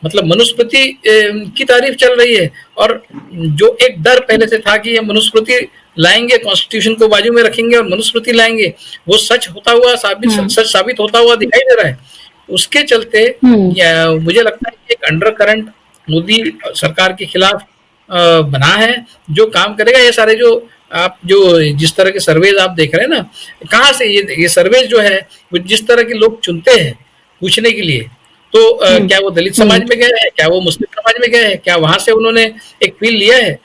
मतलब मनुस्मृति की तारीफ चल रही है, और जो एक डर पहले से था कि ये मनुस्मृति लाएंगे, कॉन्स्टिट्यूशन को बाजू में रखेंगे और मनुस्मृति लाएंगे, वो सच साबित होता हुआ दिखाई दे रहा है। उसके चलते मुझे लगता है कि एक अंडर करंट मोदी सरकार के खिलाफ बना है जो काम करेगा। ये सारे जो जिस तरह के सर्वेज आप देख रहे हैं ना, कहाँ से ये सर्वेज जो है वो जिस तरह के लोग चुनते हैं पूछने के लिए, तो क्या वो दलित समाज में गए हैं, क्या वो मुस्लिम समाज में गए हैं, क्या वहां से उन्होंने एक फील लिया है,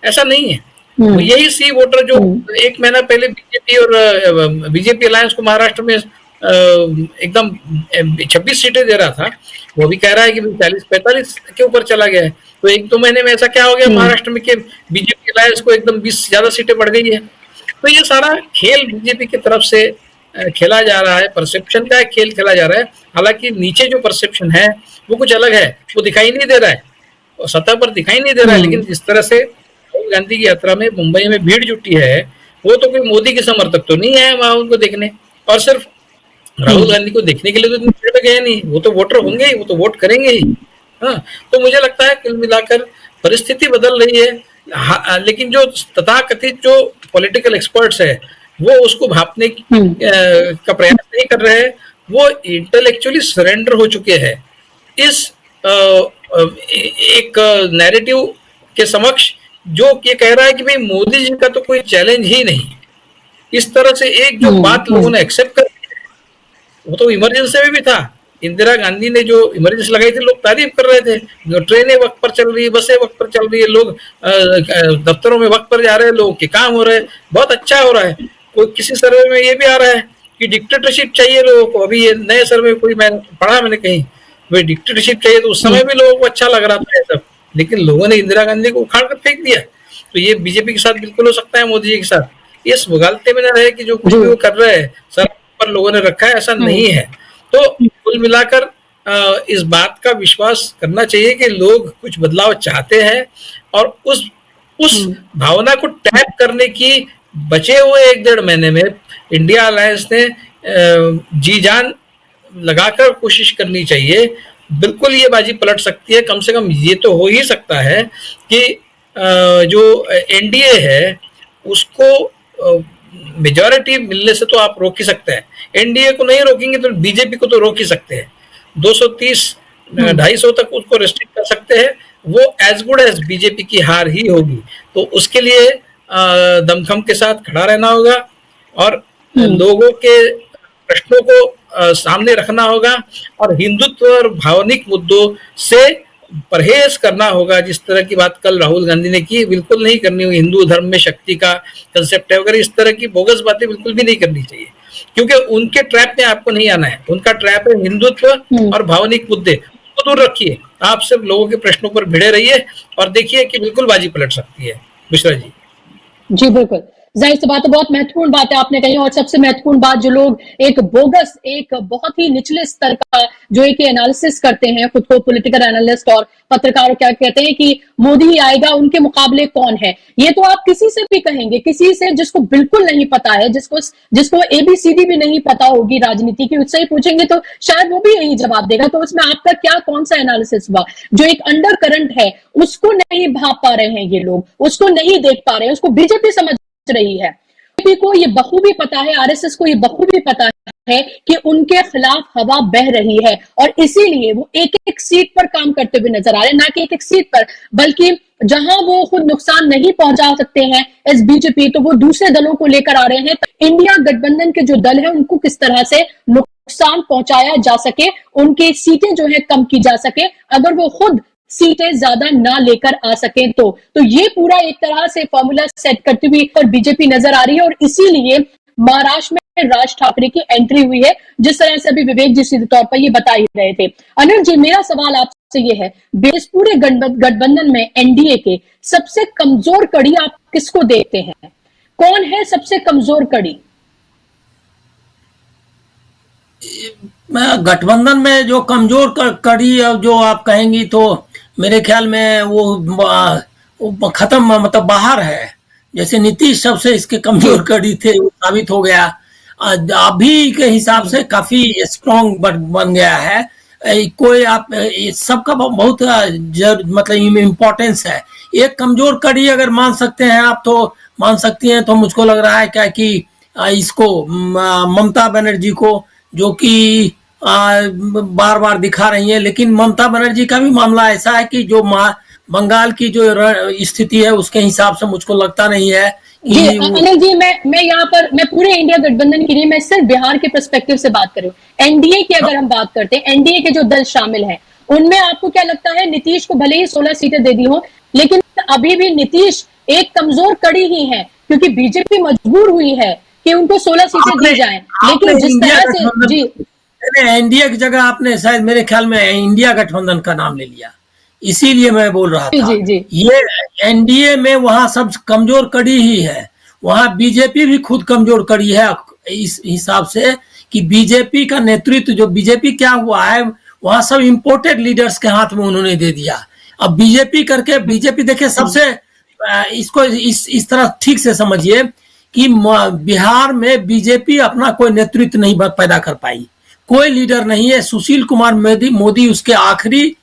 ऐसा नहीं है। तो यही सी वोटर जो 1 महीना पहले बीजेपी अलायंस को महाराष्ट्र में एकदम 26 सीटें दे रहा था, वो भी कह रहा है कि 40-45 के ऊपर चला गया है। तो 1-2 महीने में ऐसा क्या हो गया महाराष्ट्र में कि बीजेपी अलायंस को एकदम 20 से ज्यादा सीटें बढ़ गई है। तो ये सारा खेल बीजेपी की तरफ से खेला जा रहा है, परसेप्शन का खेल खेला जा रहा है। हालांकि नीचे जो परसेप्शन है वो कुछ अलग है, वो दिखाई नहीं दे रहा है, सतह पर दिखाई नहीं दे रहा है। लेकिन जिस तरह से राहुल गांधी की यात्रा में मुंबई में भीड़ जुटी है, वो तो कोई मोदी के समर्थक तो नहीं है वहां उनको देखने, और सिर्फ राहुल गांधी को देखने के लिए तो भीड़ में गए नहीं, वो तो वोटर होंगे ही, वो तो वोट करेंगे ही। हाँ, तो मुझे लगता है कुल मिलाकर परिस्थिति बदल रही है, लेकिन जो तथाकथित जो पॉलिटिकल एक्सपर्ट्स है वो उसको भापने का प्रयास नहीं कर रहे हैं, वो इंटेलेक्चुअली सरेंडर हो चुके हैं इस एक नैरेटिव के समक्ष, जो ये कह रहा है कि भाई मोदी जी का तो कोई चैलेंज ही नहीं। इस तरह से एक जो बात लोगों ने एक्सेप्ट कर ली है, वो तो इमरजेंसी में भी था। इंदिरा गांधी ने जो इमरजेंसी लगाई थी, लोग तारीफ कर रहे थे, जो ट्रेनें वक्त पर चल रही है, बसें वक्त पर चल रही है, लोग दफ्तरों में वक्त पर जा रहे हैं, लोगों के काम हो रहे हैं, बहुत अच्छा हो रहा है। कोई किसी सर्वे में ये भी आ रहा है कि डिक्टेटरशिप चाहिए लोगों को। अभी ये नए सर्वे कोई मैंने कहीं भाई डिक्टेटरशिप चाहिए, तो उस समय भी लोगों को अच्छा लग रहा था ये सब, लेकिन लोगों ने इंदिरा गांधी को उखाड़ कर फेंक दिया। तो ये बीजेपी के साथ बिल्कुल हो सकता है, मोदी जी के साथ। इस मुगालते में न रहे कि जो कुछ भी वो कर रहे हैं सर पर लोगों ने रखा है, ऐसा नहीं है। तो कुल मिलाकर इस बात का विश्वास करना चाहिए कि लोग कुछ बदलाव चाहते हैं, और उस भावना को टैप करने की बचे हुए 1-1.5 महीने में इंडिया अलायंस ने जी जान लगाकर कोशिश करनी चाहिए। बिल्कुल ये बाजी पलट सकती है। कम से कम ये तो हो ही सकता है कि जो एनडीए है उसको मेजॉरिटी मिलने से तो आप रोक ही सकते हैं। एनडीए को नहीं रोकेंगे तो बीजेपी को तो रोक ही सकते हैं। 230 250 तक उसको रेस्ट्रिक्ट कर सकते हैं। वो एज गुड एज बीजेपी की हार ही होगी। तो उसके लिए दमखम के साथ खड़ा रहना होगा और लोगों के प्रश्नों को सामने रखना होगा, और हिंदुत्व और भावनिक मुद्दों से परहेज करना होगा। जिस तरह की बात कल राहुल गांधी ने की, बिल्कुल नहीं करनी होगी। हिंदू धर्म में शक्ति का कंसेप्ट है वगैरह, इस तरह की बोगस बातें बिल्कुल भी नहीं करनी चाहिए, क्योंकि उनके ट्रैप में आपको नहीं आना है। उनका ट्रैप है हिंदुत्व और भावनिक मुद्दे, उसको दूर रखिए। आप सिर्फ लोगों के प्रश्नों पर भिड़े रहिए और देखिए कि बिल्कुल बाजी पलट सकती है। बुशरा जी। जी बिल्कुल, जाहिर सी बात है, बहुत महत्वपूर्ण बात है आपने कही। और सबसे महत्वपूर्ण बात, जो लोग एक बोगस, एक बहुत ही निचले स्तर का जो एक एनालिसिस करते हैं, खुद को पॉलिटिकल एनालिस्ट और पत्रकार क्या कहते हैं कि मोदी ही आएगा, उनके मुकाबले कौन है, ये तो आप किसी से भी कहेंगे, किसी से जिसको बिल्कुल नहीं पता है, जिसको एबीसीडी भी नहीं पता होगी राजनीति की, उससे ही पूछेंगे तो शायद वो भी यही जवाब देगा। तो उसमें आपका क्या, कौन सा एनालिसिस हुआ? जो एक अंडर करंट है उसको नहीं भाप पा रहे हैं ये लोग, उसको नहीं देख पा रहे हैं, उसको बीजेपी समझ रही है। बीजेपी को ये बखूबी पता है, आरएसएस को ये बखूबी पता है कि उनके खिलाफ हवा बह रही है, और इसीलिए वो एक एक सीट पर काम करते हुए नजर आ रहे हैं। ना कि एक एक सीट पर, बल्कि जहां वो खुद नुकसान नहीं पहुंचा सकते हैं इस बीजेपी, तो वो दूसरे दलों को लेकर आ रहे हैं। तो इंडिया गठबंधन के जो दल है उनको किस तरह से नुकसान पहुंचाया जा सके, उनकी सीटें जो है कम की जा सके, अगर वो खुद सीटें ज्यादा ना लेकर आ सके तो ये पूरा एक तरह से फॉर्मूला सेट करती हुई पर बीजेपी नजर आ रही है। और इसीलिए महाराष्ट्र में राज ठाकरे की एंट्री हुई है, जिस तरह से अभी विवेक जी सीधे तौर पर ये बता ही रहे थे। अनिल जी, मेरा सवाल आपसे ये है, इस पूरे गठबंधन में एनडीए के सबसे कमजोर कड़ी आप किसको देखते हैं? कौन है सबसे कमजोर कड़ी? गठबंधन में जो कमजोर कड़ी जो आप कहेंगी, तो मेरे ख्याल में वो खत्म, मतलब बाहर है। जैसे नीतीश सबसे इसके कमजोर कड़ी थे, वो साबित हो गया। अभी के हिसाब से काफी स्ट्रॉन्ग बन गया है। कोई आप सबका बहुत मतलब इम्पोर्टेंस है। एक कमजोर कड़ी अगर मान सकते हैं आप, तो मान सकती हैं, तो मुझको लग रहा है क्या कि इसको ममता बनर्जी को, जो कि बार बार दिखा रही है। लेकिन ममता बनर्जी का भी मामला ऐसा है कि जो बंगाल की जो स्थिति है उसके हिसाब से मुझको लगता नहीं है जी। अनिल जी, मैं यहाँ पर मैं पूरे इंडिया गठबंधन के लिए, मैं सिर्फ बिहार के पर्सपेक्टिव से बात कर रही हूँ। एनडीए की अगर हम बात करते हैं, एनडीए के जो दल शामिल हैं, उनमें आपको क्या लगता है? नीतीश को भले ही 16 सीटें दे दी हो, लेकिन अभी भी नीतीश एक कमजोर कड़ी ही है, क्योंकि बीजेपी मजबूर हुई है कि उनको 16 सीटें दी जाएं। लेकिन जिस तरह से जी एनडीए की जगह आपने शायद मेरे ख्याल में इंडिया गठबंधन का नाम ले लिया, इसीलिए मैं बोल रहा था। जी। ये एनडीए में वहां सब कमजोर कड़ी ही है। वहां बीजेपी भी खुद कमजोर कड़ी है, इस हिसाब से कि बीजेपी का नेतृत्व, जो बीजेपी क्या हुआ है, वहां सब इंपोर्टेड लीडर्स के हाथ में उन्होंने दे दिया। अब बीजेपी करके, बीजेपी देखिए सबसे, इसको इस तरह ठीक से समझिए कि बिहार में बीजेपी अपना कोई नेतृत्व नहीं पैदा कर पाई, कोई लीडर नहीं है। सुशील कुमार मोदी उसके आखिरी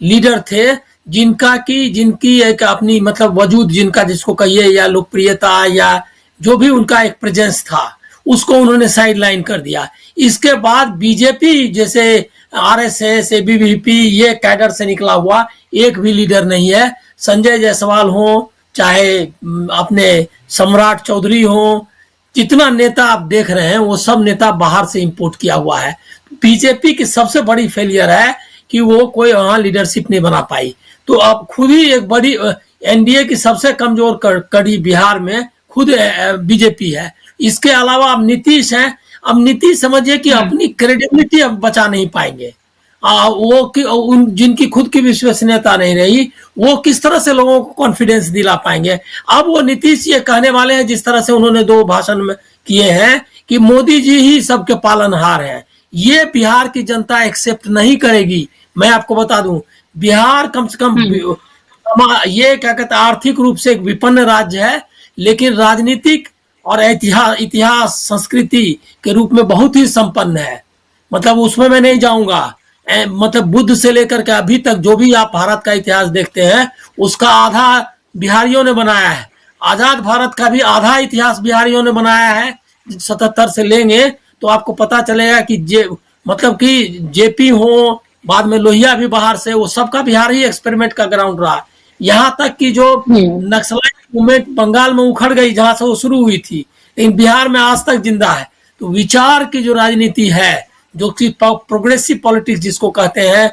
लीडर थे जिनकी एक अपनी मतलब वजूद जिनका जिसको कहिए या लोकप्रियता या जो भी उनका एक प्रेजेंस था उसको उन्होंने साइड लाइन कर दिया। इसके बाद बीजेपी जैसे आरएसएस एबीवीपी ये कैडर से निकला हुआ एक भी लीडर नहीं है। संजय जायसवाल हो चाहे अपने सम्राट चौधरी हो, जितना नेता आप देख रहे हैं वो सब नेता बाहर से इंपोर्ट किया हुआ है। बीजेपी की सबसे बड़ी फेलियर है कि वो कोई वहां लीडरशिप नहीं बना पाई। तो अब खुद ही एक बड़ी एनडीए की सबसे कमजोर कड़ी बिहार में खुद बीजेपी है। इसके अलावा अब नीतीश हैं। अब नीतीश समझिए कि अपनी क्रेडिबिलिटी अब बचा नहीं पाएंगे। जिनकी खुद की विश्वसनीयता नहीं रही वो किस तरह से लोगों को कॉन्फिडेंस दिला पाएंगे। अब वो नीतीश ये कहने वाले हैं जिस तरह से उन्होंने 2 भाषण में किए हैं कि मोदी जी ही सबके पालनहार हैं। ये बिहार की जनता एक्सेप्ट नहीं करेगी। मैं आपको बता दूं बिहार कम से कम ये क्या कहते हैं आर्थिक रूप से एक विपन्न राज्य है, लेकिन राजनीतिक और इतिहास संस्कृति के रूप में बहुत ही संपन्न है। मतलब उसमें मैं नहीं जाऊंगा। मतलब बुद्ध से लेकर के अभी तक जो भी आप भारत का इतिहास देखते हैं उसका आधा बिहारियों ने बनाया है। आजाद भारत का भी आधा इतिहास बिहारियों ने बनाया है। 77 से लेंगे तो आपको पता चलेगा कि मतलब कि जेपी हो, बाद में लोहिया भी बाहर से, वो सबका बिहार ही एक्सपेरिमेंट का ग्राउंड रहा। यहाँ तक कि जो नक्सलाइट मूवमेंट बंगाल में उखड़ गई जहां से वो शुरू हुई थी, लेकिन बिहार में आज तक जिंदा है। तो विचार की जो राजनीति है, जो कि प्रोग्रेसिव पॉलिटिक्स जिसको कहते हैं,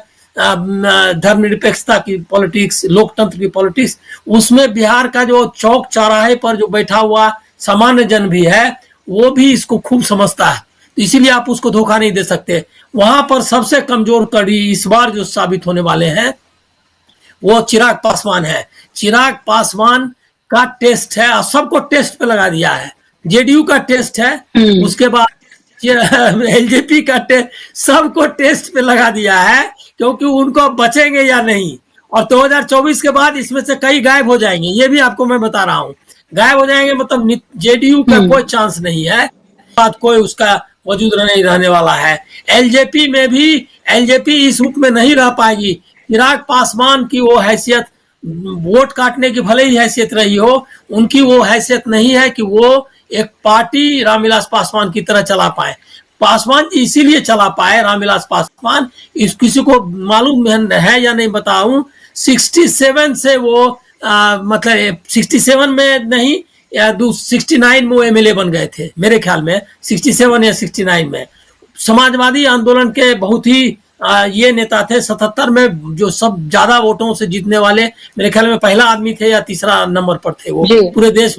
धर्मनिरपेक्षता की पॉलिटिक्स, लोकतंत्र की पॉलिटिक्स, उसमें बिहार का जो चौक चौराहे पर जो बैठा हुआ सामान्य जन भी है वो भी इसको खूब समझता है। तो इसीलिए आप उसको धोखा नहीं दे सकते। वहां पर सबसे कमजोर कड़ी इस बार जो साबित होने वाले हैं वो चिराग पासवान है। चिराग पासवान का टेस्ट है और सबको टेस्ट पे लगा दिया है। जेडीयू का टेस्ट है, उसके बाद एलजेपी का टेस्ट, सबको टेस्ट पे लगा दिया है क्योंकि उनको बचेंगे या नहीं। और 2024 के बाद इसमें से कई गायब हो जाएंगे, ये भी आपको मैं बता रहा हूँ। गायब हो जाएंगे मतलब जेडीयू का कोई चांस नहीं है, बात कोई उसका वजूद नहीं रहने वाला है। एलजेपी में भी एलजेपी इस रूप में नहीं रह पाएगी। चिराग पासवान की वो हैसियत, वोट काटने की भले ही हैसियत रही हो, उनकी वो हैसियत नहीं है कि वो एक पार्टी रामविलास पासवान की तरह चला पाए। पासवान जी इसीलिए चला पाए, रामविलास पासवान, इस किसी को मालूम है या नहीं बताऊं, 67 से वो मतलब 67 में नहीं या 69 में वो एमएलए बन गए थे मेरे ख्याल में, 67 या 69 में। समाजवादी आंदोलन के बहुत ही ये नेता थे। 77 में जो सब ज्यादा वोटों से जीतने वाले मेरे ख्याल में पहला आदमी थे या तीसरा नंबर पर थे वो पूरे देश।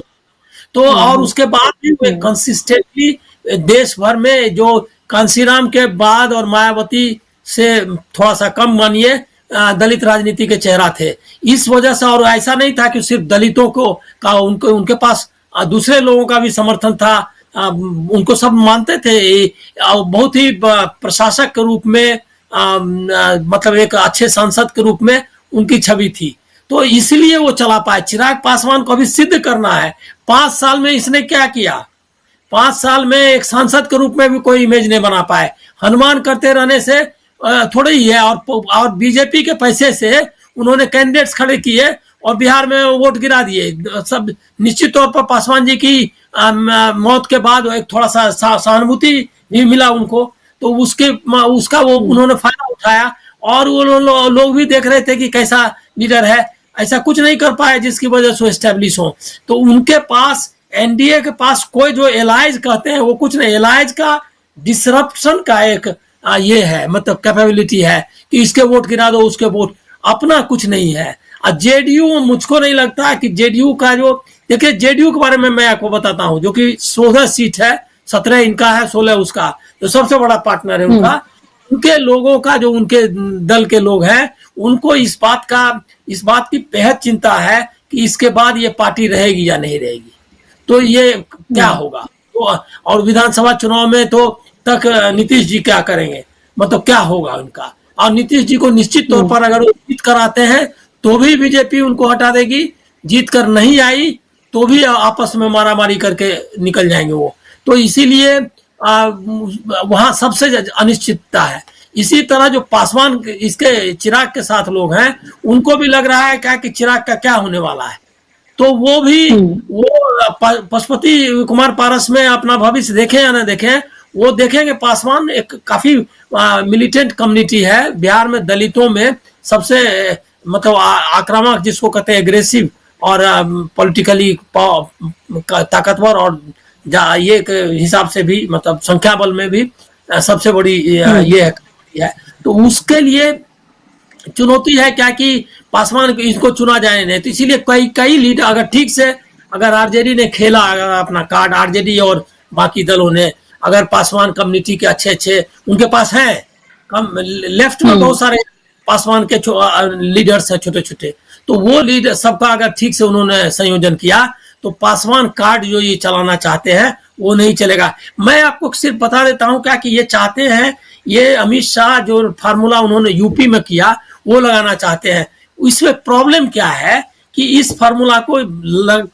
तो और उसके बाद भी वे कंसिस्टेंटली देश भर में, जो कांसीराम के बाद और मायावती से थोड़ा सा कम मानिए, दलित राजनीति के चेहरा थे। इस वजह से, और ऐसा नहीं था कि सिर्फ दलितों को का उनके पास दूसरे लोगों का भी समर्थन था, उनको सब मानते थे। बहुत ही प्रशासक के रूप में, मतलब एक अच्छे सांसद के रूप में उनकी छवि थी। तो इसलिए वो चला पाए। चिराग पासवान को अभी सिद्ध करना है। 5 साल में इसने क्या किया? 5 साल में एक सांसद के रूप में भी कोई इमेज नहीं बना पाए। हनुमान करते रहने से थोड़ा ही है। और बीजेपी के पैसे से उन्होंने कैंडिडेट्स खड़े किए और बिहार में वोट गिरा दिए सब। निश्चित तौर पर पासवान जी की मौत के बाद एक थोड़ा सा सहानुभूति भी मिला उनको, तो उसका वो उन्होंने फायदा उठाया। और वो लोग भी देख रहे थे कि कैसा लीडर है, ऐसा कुछ नहीं कर पाए जिसकी वजह से एस्टेब्लिश हो। तो उनके पास, एनडीए के पास कोई जो एलाइज कहते हैं वो कुछ नहीं। एलाइज का डिसरप्शन का एक ये है, मतलब कैपेबिलिटी है कि इसके वोट गिरा दो, उसके वोट, अपना कुछ नहीं है। और जेडीयू, मुझको नहीं लगता कि जेडीयू का जो, देखिए जेडीयू के बारे में मैं आपको बताता हूं, जो कि 16 सीट है, 17 इनका है, 16 उसका, जो सबसे बड़ा पार्टनर है उनका। उनके लोगों का, जो उनके दल के लोग हैं, उनको इस बात की बेहद चिंता है कि इसके बाद ये पार्टी रहेगी या नहीं रहेगी, तो ये क्या होगा। तो और विधानसभा चुनाव में तो तक नीतीश जी क्या करेंगे, मतलब क्या होगा उनका। और नीतीश जी को निश्चित तौर पर अगर वो जीत कर आते हैं तो भी बीजेपी उनको हटा देगी, जीत कर नहीं आई तो भी आपस में मारामारी करके निकल जाएंगे वो। तो इसीलिए वहां सबसे अनिश्चितता है। इसी तरह जो पासवान इसके चिराग के साथ लोग हैं, उनको भी लग रहा है क्या कि चिराग का क्या होने वाला है। तो वो भी पशुपति कुमार पारस में अपना भविष्य देखें या न देखें, वो देखेंगे। पासवान एक काफी मिलिटेंट कम्युनिटी है बिहार में, दलितों में सबसे मतलब आक्रामक जिसको कहते हैं, एग्रेसिव और पॉलिटिकली ताकतवर, और ये एक हिसाब से भी मतलब संख्या बल में भी सबसे बड़ी ये है। तो उसके लिए चुनौती है क्या कि पासवान इसको चुना जाए नहीं। तो इसीलिए कई लीडर अगर ठीक से अगर आरजेडी ने खेला अगर अपना कार्ड, आरजेडी और बाकी दलों ने, अगर पासवान कम्युनिटी के अच्छे उनके पास हैं, कम लेफ्ट में बहुत सारे पासवान के लीडर्स हैं छोटे छोटे, तो वो लीडर सबका अगर ठीक से उन्होंने संयोजन किया तो पासवान कार्ड जो ये चलाना चाहते हैं वो नहीं चलेगा। मैं आपको सिर्फ बता देता हूं क्या कि ये चाहते हैं, ये अमित शाह जो फार्मूला उन्होंने यूपी में किया वो लगाना चाहते हैं। इसमें प्रॉब्लम क्या है कि इस फार्मूला को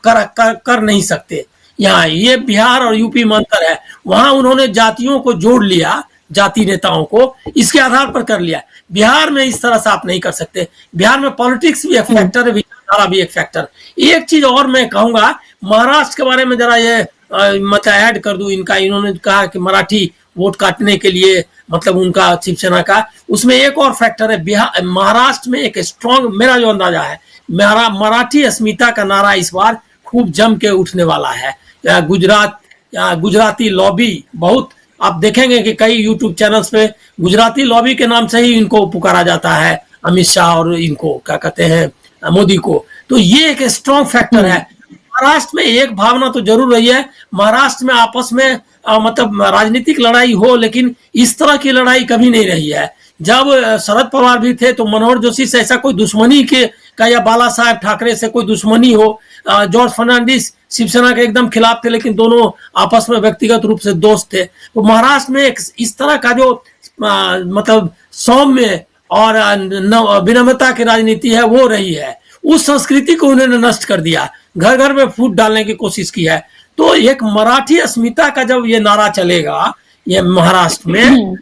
कर नहीं सकते। यहाँ ये बिहार और यूपी में अंतर है, वहां उन्होंने जातियों को जोड़ लिया, जाति नेताओं को इसके आधार पर कर लिया। बिहार में इस तरह से आप नहीं कर सकते। बिहार में पॉलिटिक्स भी एक फैक्टर है, विचारधारा भी एक फैक्टर। एक चीज और मैं कहूंगा, महाराष्ट्र के बारे में जरा ये मतलब ऐड कर दूं इनका। इन्होंने कहा कि मराठी वोट काटने के लिए मतलब उनका शिवसेना का, उसमें एक और फैक्टर है। बिहार महाराष्ट्र में एक स्ट्रॉन्ग, मेरा जो अंदाजा है, मराठी अस्मिता का नारा इस बार खूब जम के उठने वाला है। गुजराती लॉबी बहुत, आप देखेंगे कि कई यूट्यूब चैनल्स पे गुजराती लॉबी के नाम से ही इनको पुकारा जाता है, अमित शाह और इनको क्या कहते हैं मोदी को। तो ये एक स्ट्रॉन्ग फैक्टर है। महाराष्ट्र में एक भावना तो जरूर रही है, महाराष्ट्र में आपस में मतलब राजनीतिक लड़ाई हो, लेकिन इस तरह की लड़ाई कभी नहीं रही है। जब शरद पवार भी थे तो मनोहर जोशी से ऐसा कोई दुश्मनी के का, या बाला साहेब ठाकरे से कोई दुश्मनी हो, जॉर्ज फर्नांडिस शिवसेना के एकदम खिलाफ थे, लेकिन दोनों आपस में व्यक्तिगत रूप से दोस्त थे। तो महाराष्ट्र में एक इस तरह का जो मतलब सौम्य और विनम्रता की राजनीति है वो रही है। उस संस्कृति को उन्होंने नष्ट कर दिया, घर घर में फूट डालने की कोशिश की है। तो एक मराठी अस्मिता का जब ये नारा चलेगा ये महाराष्ट्र में,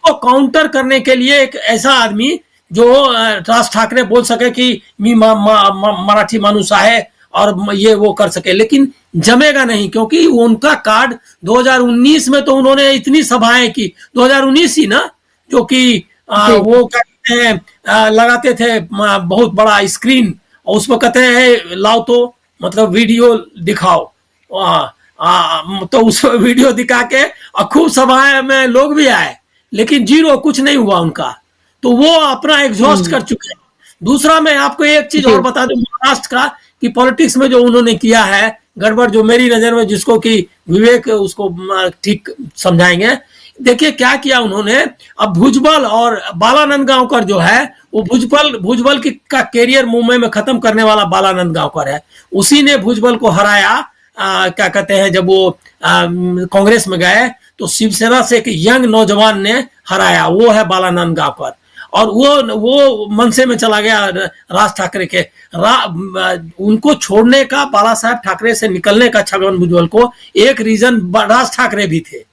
तो काउंटर करने के लिए एक ऐसा आदमी जो राज ठाकरे बोल सके कि मी मराठी मानुस है और ये वो कर सके, लेकिन जमेगा नहीं, क्योंकि उनका कार्ड 2019 में तो उन्होंने इतनी सभाएं की, 2019 ही ना, जो कि वो कहते हैं लगाते थे बहुत बड़ा स्क्रीन और उसमें कहते हैं लाओ तो मतलब वीडियो दिखाओ, तो उस वीडियो दिखा के और खूब सभाएं में लोग भी आए, लेकिन जीरो, कुछ नहीं हुआ उनका। तो वो अपना एग्जॉस्ट कर चुके हैं। दूसरा मैं आपको एक चीज और बता दूं महाराष्ट्र का, कि पॉलिटिक्स में जो उन्होंने किया है गड़बड़, जो मेरी नजर में, जिसको कि विवेक उसको ठीक समझाएंगे। देखिए क्या किया उन्होंने। अब भुजबल और बालानंद गांवकर जो है, वो भुजबल का कैरियर मुंबई में खत्म करने वाला बालानंद गांवकर है। उसी ने भुजबल को हराया, क्या कहते हैं, जब वो कांग्रेस में गए तो शिवसेना से एक यंग नौजवान ने हराया, वो है बालानंद गांवकर। और वो मनसे में चला गया राज ठाकरे के। उनको छोड़ने का, बाला साहेब ठाकरे से निकलने का छगन भुजबल को एक रीजन राज ठाकरे भी थे।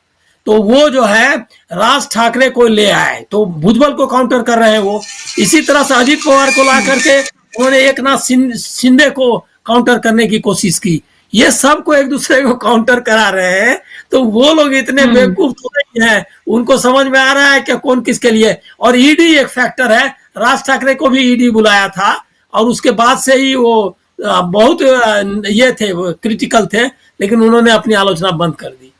तो वो जो है राज ठाकरे को ले आए, तो भुजबल को काउंटर कर रहे हैं वो। इसी तरह से अजीत पवार को ला करके उन्होंने एकनाथ शिंदे को काउंटर करने की कोशिश की। ये सबको एक दूसरे को काउंटर करा रहे हैं। तो वो लोग इतने बेवकूफ तो नहीं है, उनको समझ में आ रहा है कि कौन किसके लिए। और ईडी एक फैक्टर है, राज ठाकरे को भी ईडी बुलाया था और उसके बाद से ही वो बहुत ये थे, वो क्रिटिकल थे, लेकिन उन्होंने अपनी आलोचना बंद कर दी।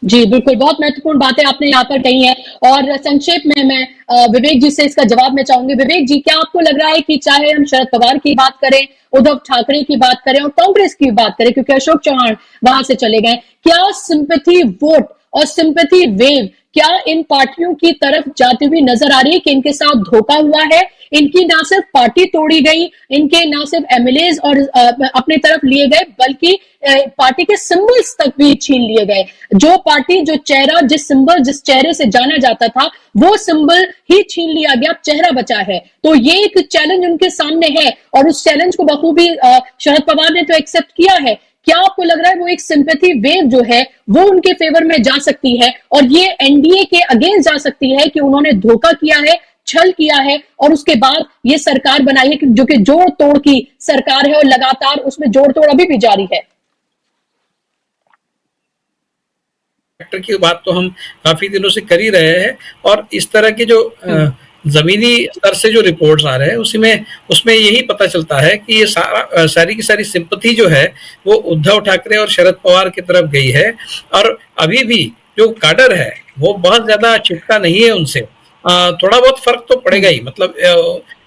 जी बिल्कुल, बहुत महत्वपूर्ण बातें आपने यहाँ पर कही है। और संक्षेप में मैं विवेक जी से इसका जवाब मैं चाहूंगी। विवेक जी, क्या आपको लग रहा है कि चाहे हम शरद पवार की बात करें, उद्धव ठाकरे की बात करें और कांग्रेस की बात करें, क्योंकि अशोक चौहान वहां से चले गए, क्या सिंपैथी वोट और सिंपैथी वेव क्या इन पार्टियों की तरफ जाती हुई नजर आ रही है कि इनके साथ धोखा हुआ है? इनकी ना सिर्फ पार्टी तोड़ी गई, इनके ना सिर्फ एमएलए और अपने तरफ लिए गए, बल्कि पार्टी के सिंबल्स तक भी छीन लिए गए। जो पार्टी, जो चेहरा, जिस सिंबल, जिस चेहरे से जाना जाता था, वो सिंबल ही छीन लिया गया, चेहरा बचा है। तो ये एक चैलेंज उनके सामने है और उस चैलेंज को बखूबी शरद पवार ने तो एक्सेप्ट किया है। क्या आपको लग रहा है वो एक सिंपैथी वेव जो है वो उनके फेवर में जा सकती है और ये एनडीए के अगेंस्ट जा सकती है कि उन्होंने धोखा किया है, छल किया है और उसके बाद ये सरकार बनाई है जो कि जोड़ तोड़ की सरकार है और लगातार उसमें जोड़ तोड़ अभी भी जारी है? फैक्टर की बात तो हम काफी दिनों से कर ही रहे हैं, और इस तरह के जो जमीनी स्तर से जो रिपोर्ट्स आ रहे हैं उसमें यही पता चलता है कि ये सारी की सारी सिंपथी जो है वो उद्धव ठाकरे और शरद पवार की तरफ गई है, और अभी भी जो काडर है वो बहुत ज्यादा चिपका नहीं है उनसे। थोड़ा बहुत फर्क तो पड़ेगा ही, मतलब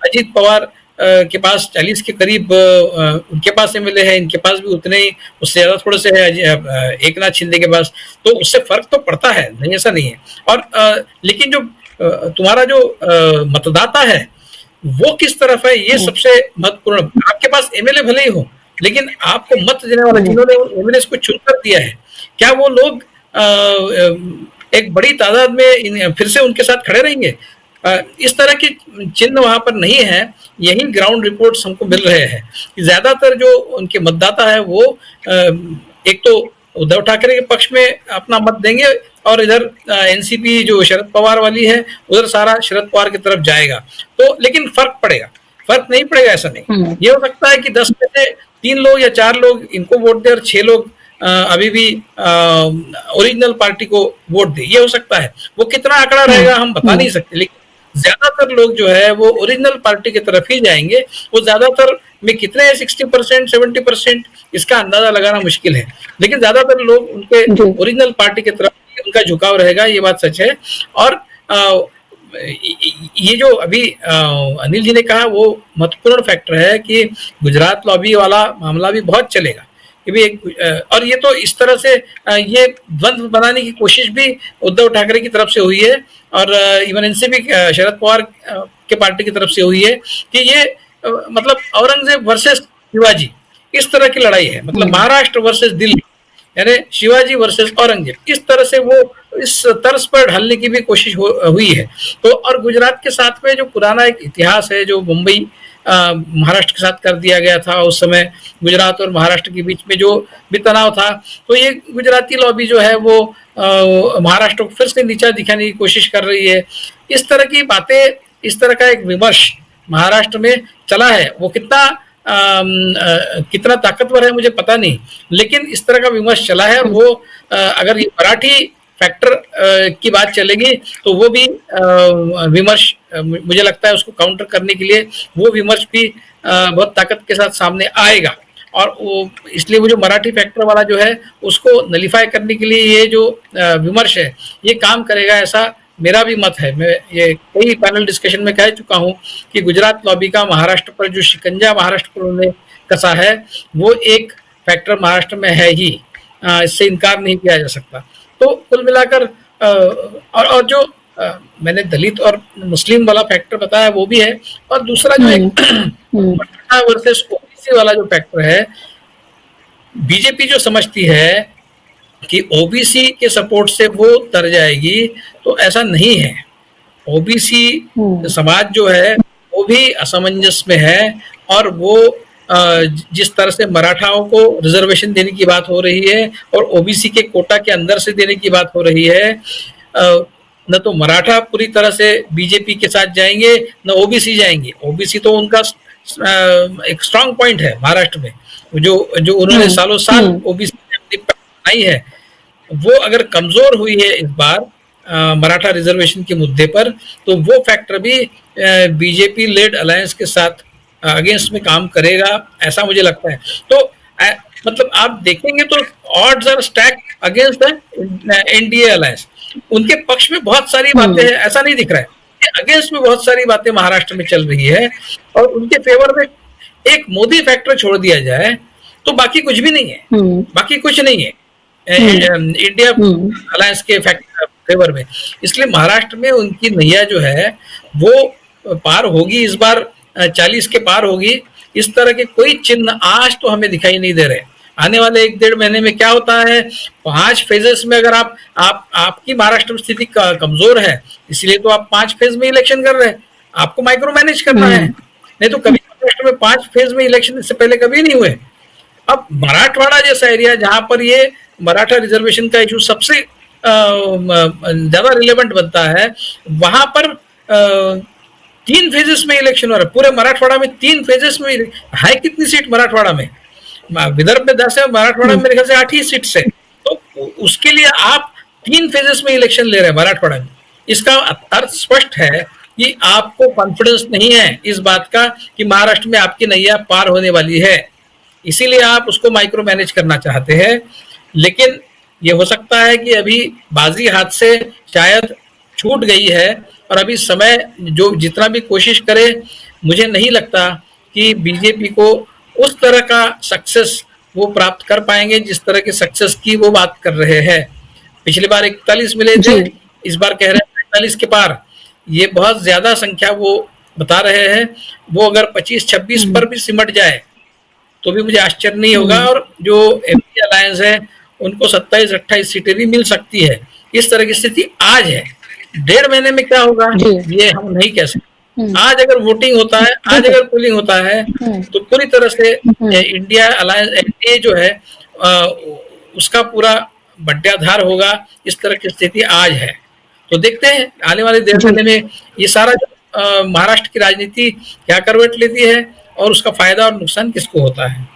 अजीत पवार के पास 40 के करीब उनके पास एमएलए है, इनके पास भी उतने ही, उससे ज्यादा थोड़े से है एकनाथ शिंदे के पास, तो उससे फर्क तो पड़ता है, नहीं ऐसा नहीं है। और लेकिन जो तुम्हारा जो मतदाता है वो किस तरफ है ये सबसे महत्वपूर्ण। आपके पास एमएलए भले ही हो, लेकिन आपको मत देने वाले जिन्होंने एमएलए को चुनकर दिया है, क्या वो लोग एक बड़ी तादाद में फिर से उनके साथ खड़े रहेंगे? इस तरह के चिन्ह वहां पर नहीं है। यही ग्राउंड रिपोर्ट्स हमको मिल रहे हैं कि ज्यादातर जो उनके मतदाता है वो एक तो उद्धव ठाकरे के पक्ष में अपना मत देंगे, और इधर एनसीपी जो शरद पवार वाली है उधर सारा शरद पवार की तरफ जाएगा। तो लेकिन फर्क नहीं पड़ेगा ऐसा नहीं। ये हो सकता है कि 10 में से 3 लोग या 4 लोग इनको वोट दे और 6 लोग अभी भी ओरिजिनल पार्टी को वोट दे, ये हो सकता है। वो कितना आंकड़ा रहेगा हम बता नहीं सकते, लेकिन ज्यादातर लोग जो है वो ओरिजिनल पार्टी की तरफ ही जाएंगे। वो ज्यादातर में कितने 60% 70% इसका अंदाजा लगाना मुश्किल है, लेकिन ज्यादातर लोग उनके ओरिजिनल पार्टी की तरफ उनका झुकाव रहेगा, ये बात सच है। और ये जो अभी अनिल जी ने कहा वो महत्वपूर्ण फैक्टर है कि गुजरात लॉबी वाला मामला भी बहुत चलेगा। ये भी और ये तो इस तरह से ये द्वंद्व बनाने की कोशिश भी उद्धव ठाकरे की तरफ से हुई है, और इवन इनसे भी शरद पवार के पार्टी की तरफ से हुई है कि ये मतलब औरंगजेब वर्सेस शिवाजी इस तरह की लड़ाई है, मतलब महाराष्ट्र वर्सेस दिल्ली, यानी शिवाजी वर्सेस औरंगजेब, इस तरह से वो इस तर्ज पर ढलने की भी कोशिश हुई है। तो और गुजरात के साथ में जो पुराना एक इतिहास है, जो मुंबई महाराष्ट्र के साथ कर दिया गया था, उस समय गुजरात और महाराष्ट्र के बीच में जो भी तनाव था, तो ये गुजराती लॉबी जो है वो महाराष्ट्र को फिर से नीचा दिखाने की कोशिश कर रही है। इस तरह की बातें, इस तरह का एक विमर्श महाराष्ट्र में चला है। वो कितना ताकतवर है मुझे पता नहीं, लेकिन इस तरह का विमर्श चला है। और वो अगर ये मराठी फैक्टर की बात चलेगी तो वो भी विमर्श, मुझे लगता है उसको काउंटर करने के लिए वो विमर्श भी बहुत ताकत के साथ सामने आएगा। और वो इसलिए वो जो मराठी फैक्टर वाला जो है उसको नलीफाई करने के लिए ये जो विमर्श है ये काम करेगा, ऐसा मेरा भी मत है। मैं ये कई पैनल डिस्कशन में कह चुका हूँ कि गुजरात लॉबी का महाराष्ट्र पर जो शिकंजा महाराष्ट्र पर उन्होंने कसा है वो एक फैक्टर महाराष्ट्र में है ही, इससे इनकार नहीं किया जा सकता। तो कुल मिलाकर और जो मैंने दलित और मुस्लिम वाला फैक्टर बताया वो भी है, और दूसरा जो एक वर्सेस ओबीसी वाला जो फैक्टर है, बीजेपी जो समझती है कि ओबीसी के सपोर्ट से वो तर जाएगी, तो ऐसा नहीं है। ओबीसी समाज जो है वो भी असमंजस में है, और वो जिस तरह से मराठाओं को रिजर्वेशन देने की बात हो रही है और ओबीसी के कोटा के अंदर से देने की बात हो रही है, न तो मराठा पूरी तरह से बीजेपी के साथ जाएंगे न ओबीसी जाएंगे। ओबीसी तो उनका एक स्ट्रांग पॉइंट है महाराष्ट्र में, जो उन्होंने सालों साल ओबीसी बनाई है, वो अगर कमजोर हुई है इस बार मराठा रिजर्वेशन के मुद्दे पर, तो वो फैक्टर भी बीजेपी लेड अलायंस के साथ अगेंस्ट में काम करेगा, ऐसा मुझे लगता है। तो मतलब आप देखेंगे तो odds are stack against the NDA alliance. उनके पक्ष में बहुत सारी बातें हैं, ऐसा नहीं दिख रहा है, अगेंस्ट में बहुत सारी बातें महाराष्ट्र में चल रही है, और उनके फेवर में एक मोदी फैक्टर छोड़ दिया जाए तो बाकी कुछ भी नहीं है, बाकी कुछ नहीं है इंडिया अलायंस के फेवर में। इसलिए महाराष्ट्र में उनकी नैया जो है वो पार होगी, इस बार 40 के पार होगी। इस तरह के कोई चिन्ह आज तो हमें दिखाई नहीं दे रहे। आने वाले 1-1.5 महीने में क्या होता है, 5 फेजेस में अगर आपकी महाराष्ट्र में स्थिति कमजोर है, इसलिए तो आप 5 फेज में इलेक्शन कर रहे हैं, आपको माइक्रो मैनेज करना है। नहीं तो कभी महाराष्ट्र में 5 फेज में इलेक्शन इससे पहले कभी नहीं हुए। अब मराठवाड़ा जैसा एरिया जहां पर ये मराठा रिजर्वेशन का इशू सबसे ज्यादा रिलेवेंट बनता है, वहां पर 3 फेजेस में इलेक्शन हो रहा है। पूरे मराठवाड़ा में 3 फेजेस में है। कितनी सीट मराठवाड़ा में? विदर्भ में 10 है, मराठवाड़ा में मेरे ख्याल से 8 ही सीट्स है। तो उसके लिए आप 3 फेजेस में इलेक्शन ले रहे हैं मराठवाड़ा में। इसका अर्थ स्पष्ट है कि आपको कॉन्फिडेंस नहीं है इस बात का कि महाराष्ट्र में आपकी नैया पार होने वाली है, इसीलिए आप उसको माइक्रो मैनेज करना चाहते हैं। लेकिन ये हो सकता है कि अभी बाजी हाथ से शायद छूट गई है, और अभी समय जो जितना भी कोशिश करे, मुझे नहीं लगता कि बीजेपी को उस तरह का सक्सेस वो प्राप्त कर पाएंगे जिस तरह के सक्सेस की वो बात कर रहे हैं। पिछली बार 41 मिले थे, इस बार कह रहे हैं 45 के पार। ये बहुत ज्यादा संख्या वो बता रहे हैं। वो अगर 25-26 पर भी सिमट जाए तो भी मुझे आश्चर्य नहीं होगा, और जो एमपी अलायंस है उनको 27-28 सीटें भी मिल सकती है। इस तरह की स्थिति आज है। 1.5 महीने में क्या होगा ये हम नहीं कह सकते। आज अगर वोटिंग होता है, आज अगर पोलिंग होता है, तो पूरी तरह से इंडिया अलायंस एनडीए जो है उसका पूरा बड्याधार होगा। इस तरह की स्थिति आज है। तो देखते हैं आने वाले 1.5 महीने में ये सारा जो महाराष्ट्र की राजनीति क्या करवट लेती है और उसका फायदा और नुकसान किसको होता है।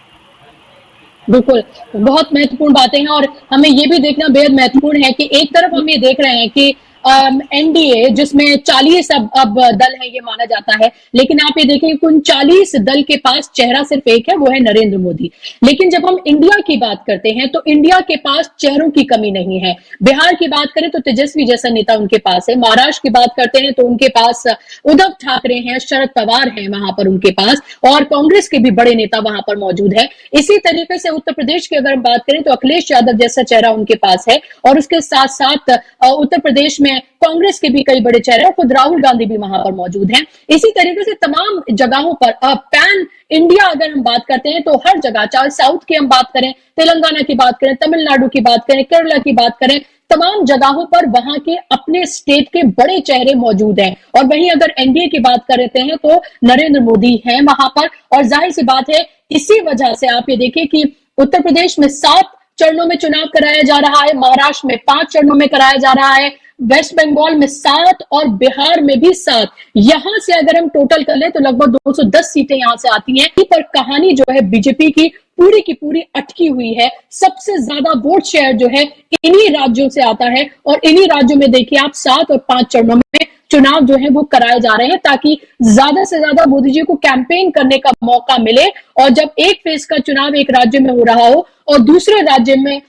बिल्कुल, बहुत महत्वपूर्ण बातें हैं, और हमें ये भी देखना बेहद महत्वपूर्ण है कि एक तरफ हम ये देख रहे हैं कि एनडीए जिसमें 40 अब दल है ये माना जाता है, लेकिन आप ये देखें कि उन 40 दल के पास चेहरा सिर्फ एक है, वो है नरेंद्र मोदी। लेकिन जब हम इंडिया की बात करते हैं तो इंडिया के पास चेहरों की कमी नहीं है। बिहार की बात करें तो तेजस्वी जैसा नेता उनके पास है, महाराष्ट्र की बात करते हैं तो उनके पास उद्धव ठाकरे हैं, शरद पवार हैं वहां पर उनके पास, और कांग्रेस के भी बड़े नेता वहां पर मौजूद है। इसी तरीके से उत्तर प्रदेश की अगर हम बात करें तो अखिलेश यादव जैसा चेहरा उनके पास है, और उसके साथ साथ उत्तर प्रदेश में कांग्रेस के भी कई बड़े चेहरे, खुद राहुल गांधी भी वहां पर मौजूद हैं। इसी तरीके से तमाम जगहों पर पैन इंडिया अगर हम बात करते हैं तो हर जगह, चाहे साउथ की हम बात करें, तेलंगाना की बात करें, तमिलनाडु की बात करें, केरला की बात करें, तमाम जगहों पर वहां के अपने स्टेट के बड़े चेहरे मौजूद हैं। और वहीं अगर एनडीए की बात करते हैं तो नरेंद्र मोदी हैं वहां पर, और जाहिर सी बात है इसी वजह से आप ये देखिए कि उत्तर प्रदेश में 7 चरणों में चुनाव कराया जा रहा है, महाराष्ट्र में 5 चरणों में कराया जा रहा है, वेस्ट बंगाल में 7 और बिहार में भी 7। यहां से अगर हम टोटल कर लें तो लगभग 210 सीटें यहां से आती हैं। पर कहानी जो है बीजेपी की पूरी अटकी हुई है। सबसे ज्यादा वोट शेयर जो है इन्हीं राज्यों से आता है, और इन्हीं राज्यों में देखिए आप 7 और 5 चरणों में चुनाव जो है वो कराए जा रहे हैं, ताकि ज्यादा से ज्यादा मोदी जी को कैंपेन करने का मौका मिले। और जब एक फेज का चुनाव एक राज्य में हो रहा हो और दूसरे राज्य में,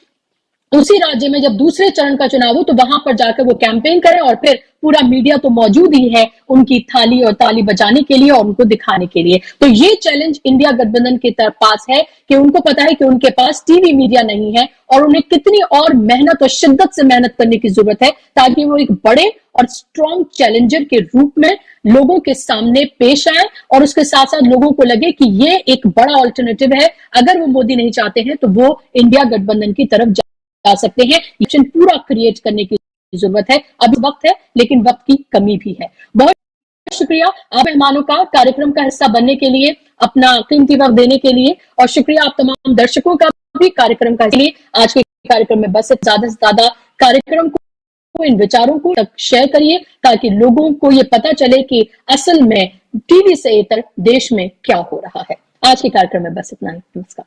उसी राज्य में जब दूसरे चरण का चुनाव हो, तो वहां पर जाकर वो कैंपेन करें, और फिर पूरा मीडिया तो मौजूद ही है उनकी थाली और ताली बजाने के लिए और उनको दिखाने के लिए। तो ये चैलेंज इंडिया गठबंधन के पास है कि उनको पता है कि उनके पास टीवी मीडिया नहीं है, और उन्हें कितनी और मेहनत और शिद्दत से मेहनत करने की जरूरत है ताकि वो एक बड़े और स्ट्रॉन्ग चैलेंजर के रूप में लोगों के सामने पेश आए, और उसके साथ साथ लोगों को लगे कि ये एक बड़ा ऑल्टरनेटिव है। अगर वो मोदी नहीं चाहते हैं तो वो इंडिया गठबंधन की तरफ जा सकते हैं। ये पूरा क्रिएट करने की जरूरत है। अभी वक्त है, लेकिन वक्त की कमी भी है। बहुत शुक्रिया आप मेहमानों का कार्यक्रम का हिस्सा बनने के लिए, अपना कीमती वक्त देने के लिए, और शुक्रिया आप तमाम दर्शकों का भी कार्यक्रम का लिए। आज के कार्यक्रम में बस ज्यादा से ज्यादा कार्यक्रम को, इन विचारों को तक शेयर करिए, ताकि लोगों को ये पता चले कि असल में टीवी से इतर देश में क्या हो रहा है। आज के कार्यक्रम में बस इतना ही। नमस्कार।